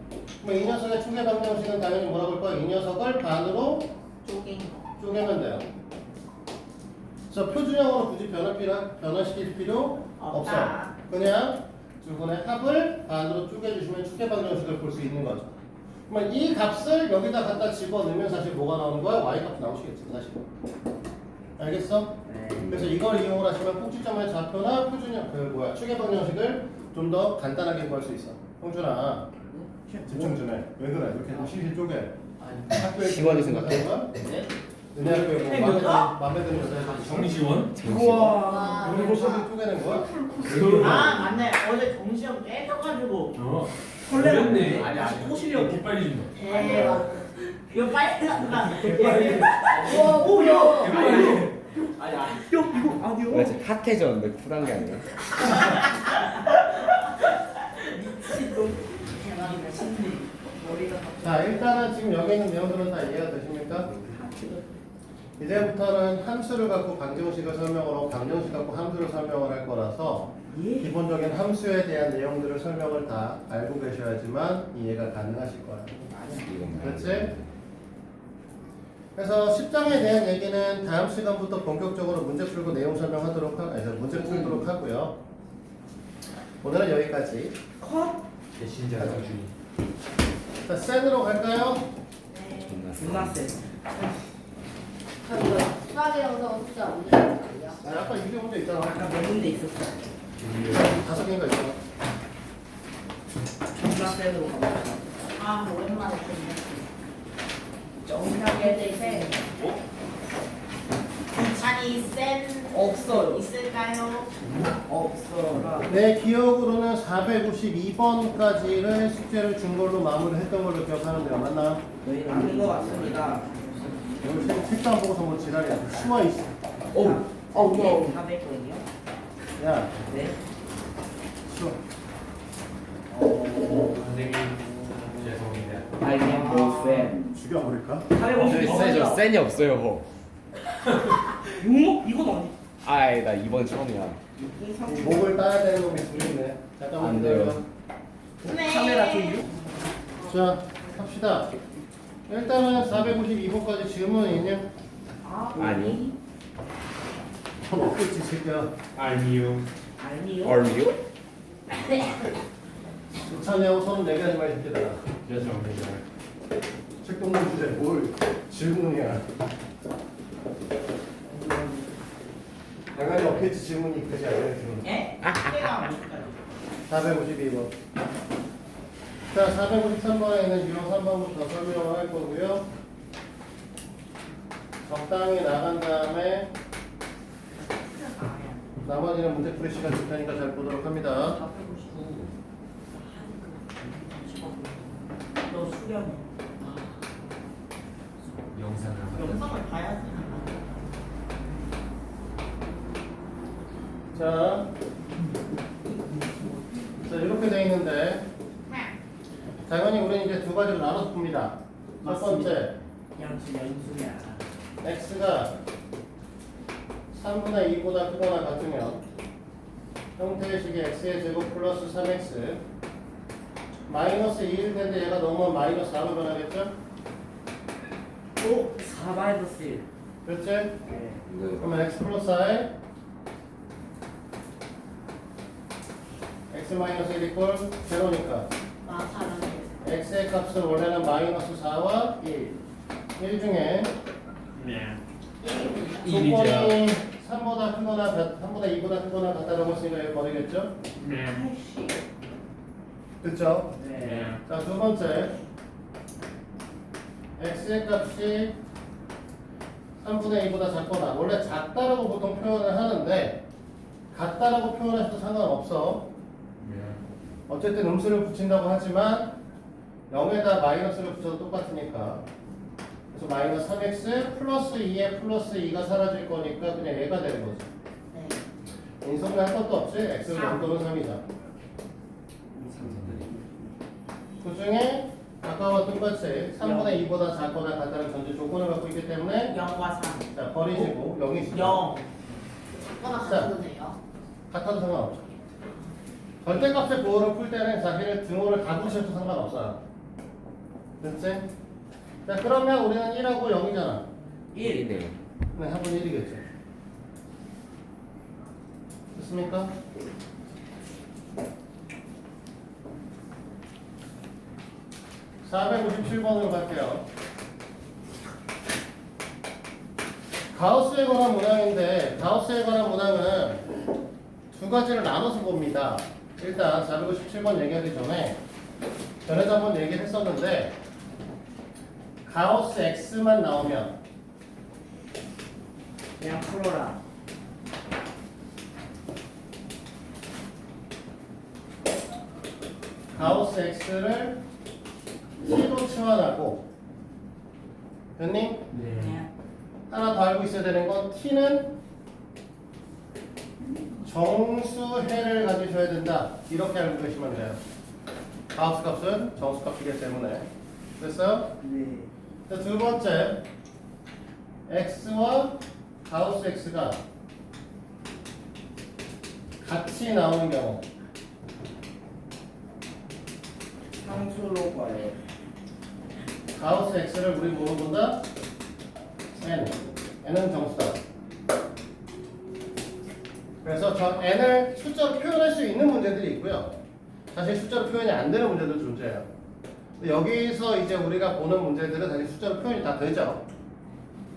그럼 이 녀석의 추계 방정식은 당연히 뭐라고 할 거야? 이 녀석을 반으로 쪼개면 돼요. 그래서 표준형으로 굳이 변화시킬 필요 없어. 그냥 두 분의 합을 반으로 쪼개주시면 추계 방정식을 볼 수 있는 거죠. 그러면 이 값을 여기다 갖다 집어넣으면 사실 뭐가 나오는 거야? y 값이 나오시겠지, 사실. 알겠어? 네. 그래서 이걸 이용을 하시면 꼭지점의 좌표나 표준형 추계 방정식을 좀 더 간단하게 구할 수 있어. 형준아, 집중 좀 해. 왜 그래? 이렇게 좀 실실 쪼개. 학교에 시원히 생각해. 네? 너네 학교에 뭐 마음에 드는 여자 정시원? 와. 우리 실실 쪼개는 거야? 아 맞네. 어제 정시험 깨져가지고 설레네. 또 실력. 깃발이 준다. 대박. 이거 빨리 간다. 오, 깃발이. 이거 아니요. 왜 지금 핫해졌는데 쿨한 게 아니라. 미친놈. 대박이다 신님. 머리가 자, 일단은 지금 여기 있는 내용들은 다 이해가 되십니까? 이제부터는 함수를 갖고 방정식을 설명하고 방정식 갖고 함수를 설명을 할 거라서 기본적인 함수에 대한 내용들을 설명을 다 알고 계셔야지만 이해가 가능하실 거예요. 그렇지? 그래서 10장에 대한 얘기는 다음 시간부터 본격적으로 문제 풀고 내용 설명하도록 문제 풀도록 하고요. 오늘은 여기까지. 신자 주의. 자, 센으로 갈까요? 존나 세. 수학의 영상 진짜 올려줄게요. 아까 몇 문제 있었어. 5개인가 있어. 중학생으로 가볼까? 아 오랜만에 듣네. 정답에 쌤 찬이 센 없어요. 있을까요? 없어라. 내 기억으로는 452번까지를 숙제를 준 걸로 마무리했던 걸로 기억하는데요. 맞나? 맞는 것 같습니다. 여기 책도 안 보고서 뭐 지랄이야. 수화 있어. 오. 뭐. 400거든요. 야, 네. 수화. 선생님 죄송합니다. I can go 쌤. 죽여버릴까? 450. 센이 없어요. 용목 이건 어디? 아이 나 이번 처음이야. 이 목을 따야 되는 놈이 둘이 있네. 잠깐만 안 돼요. 네. 카메라 좀. 자, 합시다. 일단은 452번까지 질문 있냐? 아니. 전 없겠지, 새끼야. 아니요. 아니요. 얼미요? 좋다냐고 손은 내게 하지 마, 이 새끼들아. 죄송합니다. 책동문 주제 뭘 질문이야. 당연히 없겠지, 질문이 그지 않아요, 질문. 예? 제가 아닐까요? 452번. 자, 453번에는 유형 3번부터 설명을 할 거고요. 적당히 나간 다음에 나머지는 문제 풀이 시간 줄 테니까 잘 보도록 합니다. 너 수련해. 영상을 한번. 영상을 봐야지. 자, 이렇게 돼 있는데 당연히 우리는 이제 두 가지로 나눠서 봅니다. 첫 번째, 양수 연수야. x가 3분의 2보다 크거나 같으면 형태의 식이 x의 제곱 플러스 3x 마이너스 2일 텐데 얘가 넘으면 마이너스 4로 변하겠죠? 오. 4 마이너스 1. 그렇지? 네. 그러면 x 플러스 i x 마이너스 1 이퀄 제로니까 나 잘하네. x의 값은 원래는 마이너스 4와 1. 1 중에 네. 조건이 3보다 크거나 3보다 2보다 크거나 같다라고 했으니까 이거 버리겠죠? 네. 그렇죠? 네. 자, 두 번째 x의 값이 3분의 2보다 작거나 원래 작다라고 보통 표현을 하는데 같다라고 표현해도 상관없어. 어쨌든 음수를 붙인다고 하지만 0에다 마이너스를 붙여도 똑같으니까 그래서 마이너스 3x 플러스 2에 플러스 2가 사라질 거니까 그냥 얘가 되는 거지. 네. 인수분해 할 것도 없지. x는 0 또는 3이자. 그 중에 아까와 똑같이 3분의 2보다 작거나 같다는 전제 조건을 갖고 있기 때문에 0과 3. 자 버리시고 0이 있습니다. 0. 작거나 같아도 돼요. 같아도 상관없죠. 절대값의 보호를 풀 때는 자기를 등호를 다 붙여도 상관없어요. 됐지? 자 그러면 우리는 1하고 0이잖아. 1. 네. 네, 합은 1이겠죠. 됐습니까? (457번으로) 갈게요. 가우스에 관한 문항인데 가우스에 관한 문항은 두 가지를 나눠서 봅니다. 일단 457번 얘기하기 전에 전에도 한번 얘기를 했었는데 가우스 X만 나오면 그냥 풀어라. 가우스 X를 T로 치환하고 됐니? 네. 하나 더 알고 있어야 되는 건 T는 정수해를 가지셔야 된다. 이렇게 알고 계시면 돼요. 가우스 값은 정수 값이기 때문에. 됐어요? 네. 자, 두 번째, X와 가우스 X가 같이 나오는 경우. 상수로 봐요. 가우스 X를 우리 뭐로 본다? N. N은 정수다. 그래서 저 N을 숫자로 표현할 수 있는 문제들이 있고요. 사실 숫자로 표현이 안 되는 문제도 존재해요. 근데 여기서 이제 우리가 보는 문제들은 사실 숫자로 표현이 다 되죠.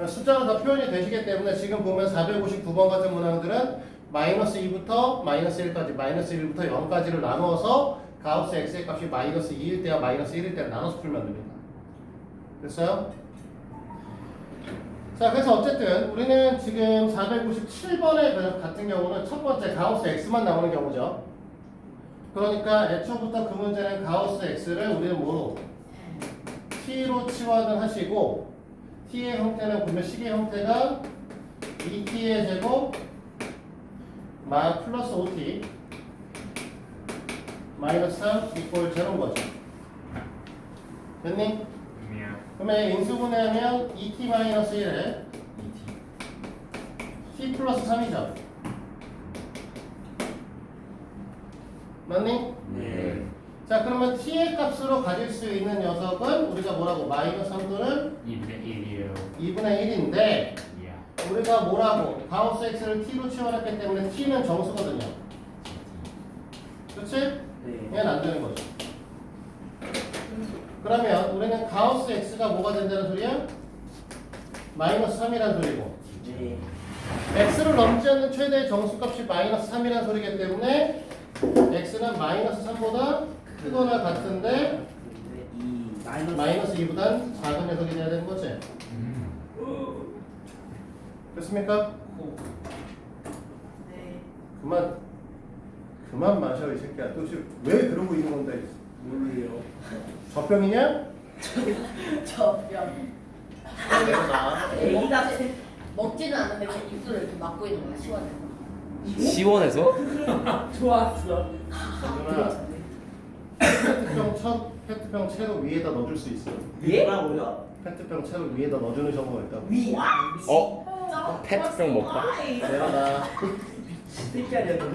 숫자로 다 표현이 되시기 때문에 지금 보면 459번 같은 문항들은 마이너스 2부터 마이너스 1까지, 마이너스 1부터 0까지를 나누어서 가우스 x의 값이 마이너스 2일 때와 마이너스 1일 때를 나눠서 풀면 됩니다. 됐어요? 자, 그래서 어쨌든 우리는 지금 497번의 같은 경우는 첫 번째 가우스 x만 나오는 경우죠. 그러니까 애초부터 그 문제는 가우스 x를 우리는 뭐로? t로 치환을 하시고 t의 형태는 보면 식의 형태가 2t의 제곱 플러스 5t 마이너스 3 이꼴 제로인 거죠. 됐니? 그러면 인수분해하면 2t 마이너스 1에 t 플러스 3이죠. 맞니? 네. 자, 그러면 t의 값으로 가질 수 있는 녀석은 우리가 뭐라고? 마이너스 3 또는 2분의 1이에요. 2분의 1인데 우리가 뭐라고? 가우스 x를 t로 치환했기 때문에 t는 정수거든요. 그렇지? 네. 얘는 안 되는 거죠. 그러면 우리는 가우스 x가 뭐가 된다는 소리야? 마이너스 3이라는 소리고 네. x를 넘지 않는 최대의 정수값이 마이너스 3이라는 소리기 때문에 x는 마이너스 3보다 크거나 같은데 근데 이 마이너스 2보단 작은 녀석이 돼야 되는 거지. 됐습니까? 네. 그만 마셔 이 새끼야. 또 지금 왜 그러고 있는 건데? 뭘요? 젖병이냐? 저병 내려놔. 애기가 먹지는 않는데 그냥 입술을 이렇게 막고 있는 거야 시원해서. 시원해서? 좋았어. 정준아, 페트병 채로 위에다 넣어줄 수 있어. 예? 뭐라고요? 페트병 채로 위에다 넣어주는 경우가 있다고. 위. 어? 페트병 먹다? 내려놔. 스티커냐 너?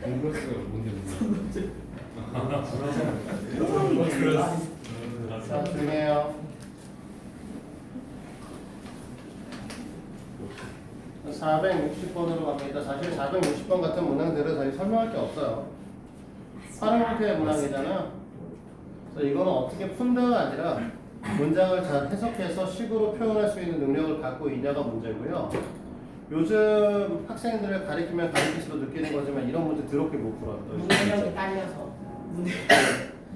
엠브러스가 뭔데 자, 조용해요. 460번으로 갑니다. 사실 460번 같은 문항들은 사실 설명할 게 없어요. 활용 형태의 문항이잖아. 그래서 이거는 어떻게 푼다가 아니라 문장을 잘 해석해서 식으로 표현할 수 있는 능력을 갖고 있냐가 문제고요. 요즘 학생들을 가리키면 가리킬수록 느끼는 거지만 이런 문제 더럽게 못 풀어요. 문해력이 딸려서.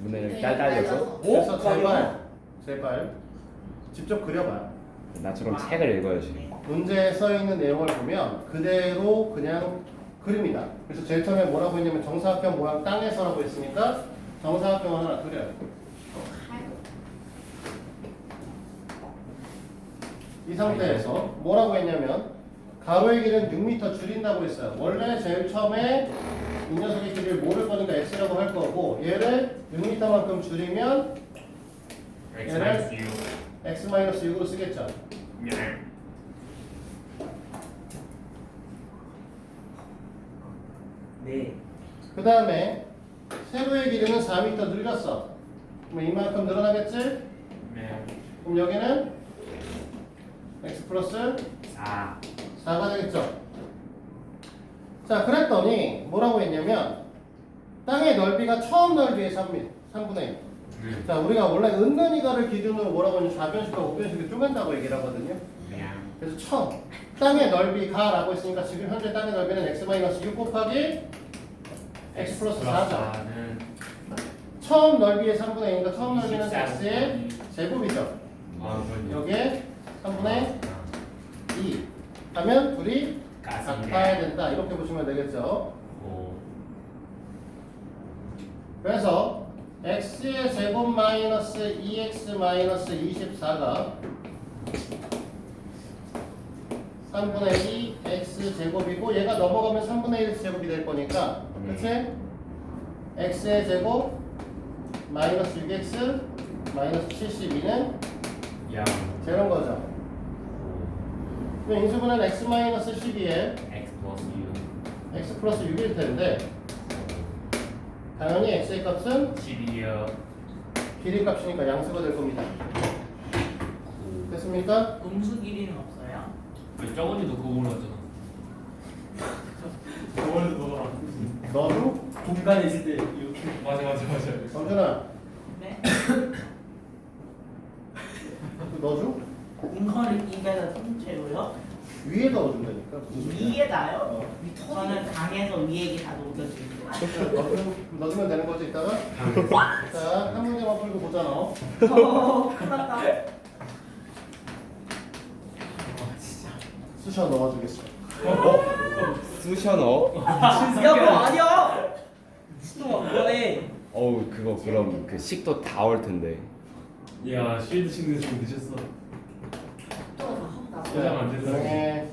문해를 딸딸려서? 그래서 제발 직접 그려봐. 나처럼 책을 읽어야지. 문제에 써 있는 내용을 보면 그대로 그냥 그립니다. 그래서 제일 처음에 뭐라고 했냐면 정사각형 모양 땅에서라고 했으니까 정사각형 하나 그려요. 이 상태에서 뭐라고 했냐면 가로의 길은 6m 줄인다고 했어요. 원래 제일 처음에 이 녀석의 길이를 모를 거니까 x라고 할 거고 얘를 6m만큼 줄이면 얘를 x-6으로 쓰겠죠. 네. 그 다음에 세로의 길이는 4m 늘렸어. 그럼 이만큼 늘어나겠지? 그럼 여기는 x 플러스 4가 되겠죠? 자, 그랬더니 뭐라고 했냐면 땅의 넓이가 처음 넓이의 3분의 1. 자, 우리가 원래 은근히가를 기준으로 뭐라고 하냐면 4변식과 5변식을 쪼갠다고 얘기를 하거든요. 그래서 처음 땅의 넓이가라고 했으니까 지금 현재 땅의 넓이는 x-6 곱하기 x 플러스 4죠. 처음 넓이의 3분의 1이니까 처음 넓이는 x의 제곱이죠. 여기에 3분의 2 하면 둘이 같아야 된다. 이렇게 보시면 되겠죠. 그래서 x의 제곱 마이너스 2x 마이너스 24가 3분의 2 x 제곱이고 얘가 넘어가면 3분의 1 제곱이 될 거니까 그치? x의 제곱 마이너스 6x 마이너스 72는 제로인 거죠. 그럼 인수분해는 x 마이너스 12에 x 플러스 6일 텐데 당연히 x의 값은 길이 값이니까 양수가 될 겁니다. 됐습니까? 음수 길이는 없어요? 저번에도 그거 올라왔잖아. 너도? 공간에 있을 때 이렇게. 맞아. 정준아 네? 넣어줘? 공간을 입에다 통째로요? 위에다 넣어준다니까. 위에 나요? 저는 강에서 위 얘기 다 녹여주세요. 넣으면 되는 거지 이따가? 자, 한 문제만 풀고 보자 너. 큰일 났다. 쑤셔 넣어주겠어. 쑤셔 넣어? 야, 그거 아니야! 미친놈아, 그거네. 어우 그거 그럼 그 식도 다 올 텐데. 야 쉴드 친구 좀 늦었어. 또다 포장 안 돼서. 조용해.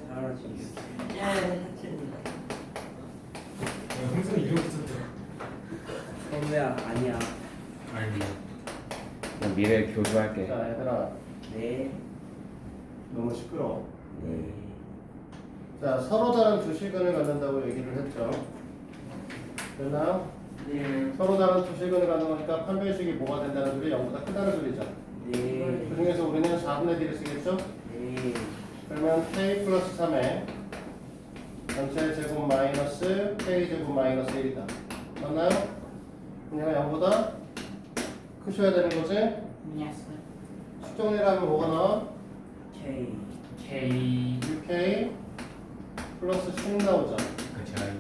항상 이러고 있었다. 선배야, 아니야. 아니. 난 미래 교수할게. 자, 얘들아 네. 너무 시끄러워. 네. 자, 서로 다른 두 실근을 갖는다고 얘기를 했죠. 됐나요? 네. 서로 다른 두 실근을 갖는 거니까 판별식이 뭐가 된다는 소리, 0보다 크다는 소리죠. 네. 그 중에서 우리는 4분의 D를 쓰겠죠? 네. 그러면 K 플러스 3에 전체 제곱 마이너스 K 제곱 마이너스 1이다. 맞나요? 그냥 0보다 크셔야 되는 거지? 축정리를 하면 뭐가 나와? K. K 6K 플러스 10 나오죠. 같이 아이.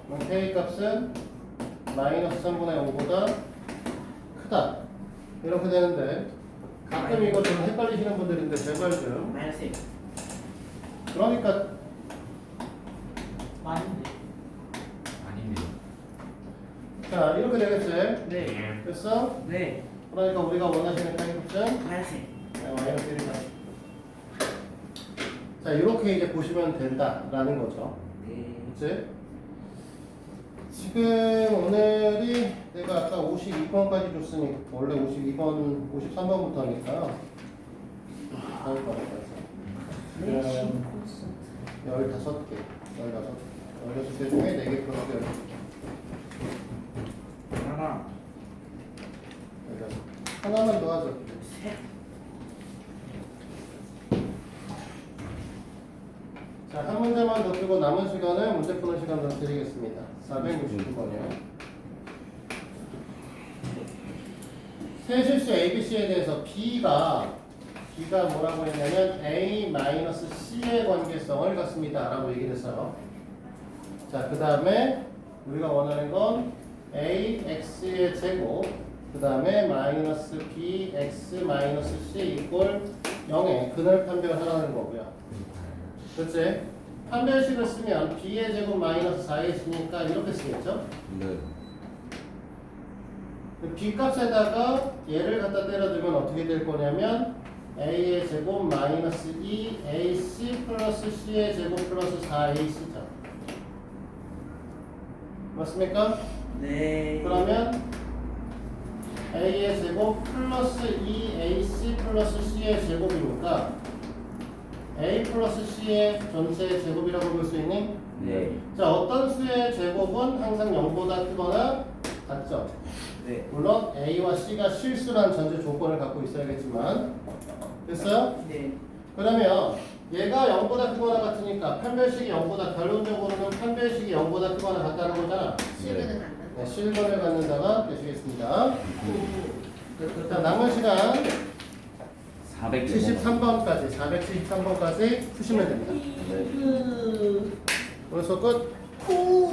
그럼 K 값은 마이너스 3분의 5보다 크다. 이렇게 되는데 가끔 이거 좀 헷갈리시는 분들인데 제발 좀. 마이너스 1. 그러니까 맞는데. 아니네요. 자 이렇게 되겠지? 네. 됐어? 네. 그러니까 우리가 원하시는 K 값은 마이너스 1. 마이너스 1이다. 자 이렇게 이제 보시면 된다라는 거죠. 네. 그치? 지금 오늘이 내가 아까 52번까지 줬으니까 원래 52번, 53번부터니까 다음 번까지 네. 15개, 16개 중에 4개 플러스 16개. 하나. 하나만 더 하죠. 셋. 자, 한 문제만 더 뜨고 남은 시간은 문제 푸는 시간 더 드리겠습니다. 469번이요. 세실수 ABC에 대해서 B가 뭐라고 했냐면 A-C의 관계성을 갖습니다. 라고 얘기를 했어요. 자, 그 다음에 우리가 원하는 건 AX의 제곱, 그 다음에 마이너스 BX 마이너스 C 이꼴 0의 근을 판별하라는 거고요. 그렇지? 판별식을 쓰면 B의 제곱 마이너스 4의 C니까 이렇게 쓰겠죠? 네. 그 B 값에다가 얘를 갖다 때려두면 어떻게 될 거냐면 A의 제곱 마이너스 2AC 플러스 C의 제곱 플러스 4AC죠. 맞습니까? 네. 그러면 A의 제곱 플러스 2AC 플러스 C의 제곱이니까 A 플러스 C의 전체의 제곱이라고 볼 수 있니? 네. 자, 어떤 수의 제곱은 항상 0보다 크거나 같죠? 네. 물론 A와 C가 실수란 전제 조건을 갖고 있어야겠지만 됐어요? 네. 그러면 얘가 0보다 크거나 같으니까 판별식이 0보다 결론적으로는 판별식이 0보다 크거나 같다는 거잖아. 실근은 안 네, 난다. 실건을 갖는다가 되시겠습니다. 자, 남은 시간 400개. 473번까지 푸시면 됩니다. 네. 오늘 수업 끝. 후.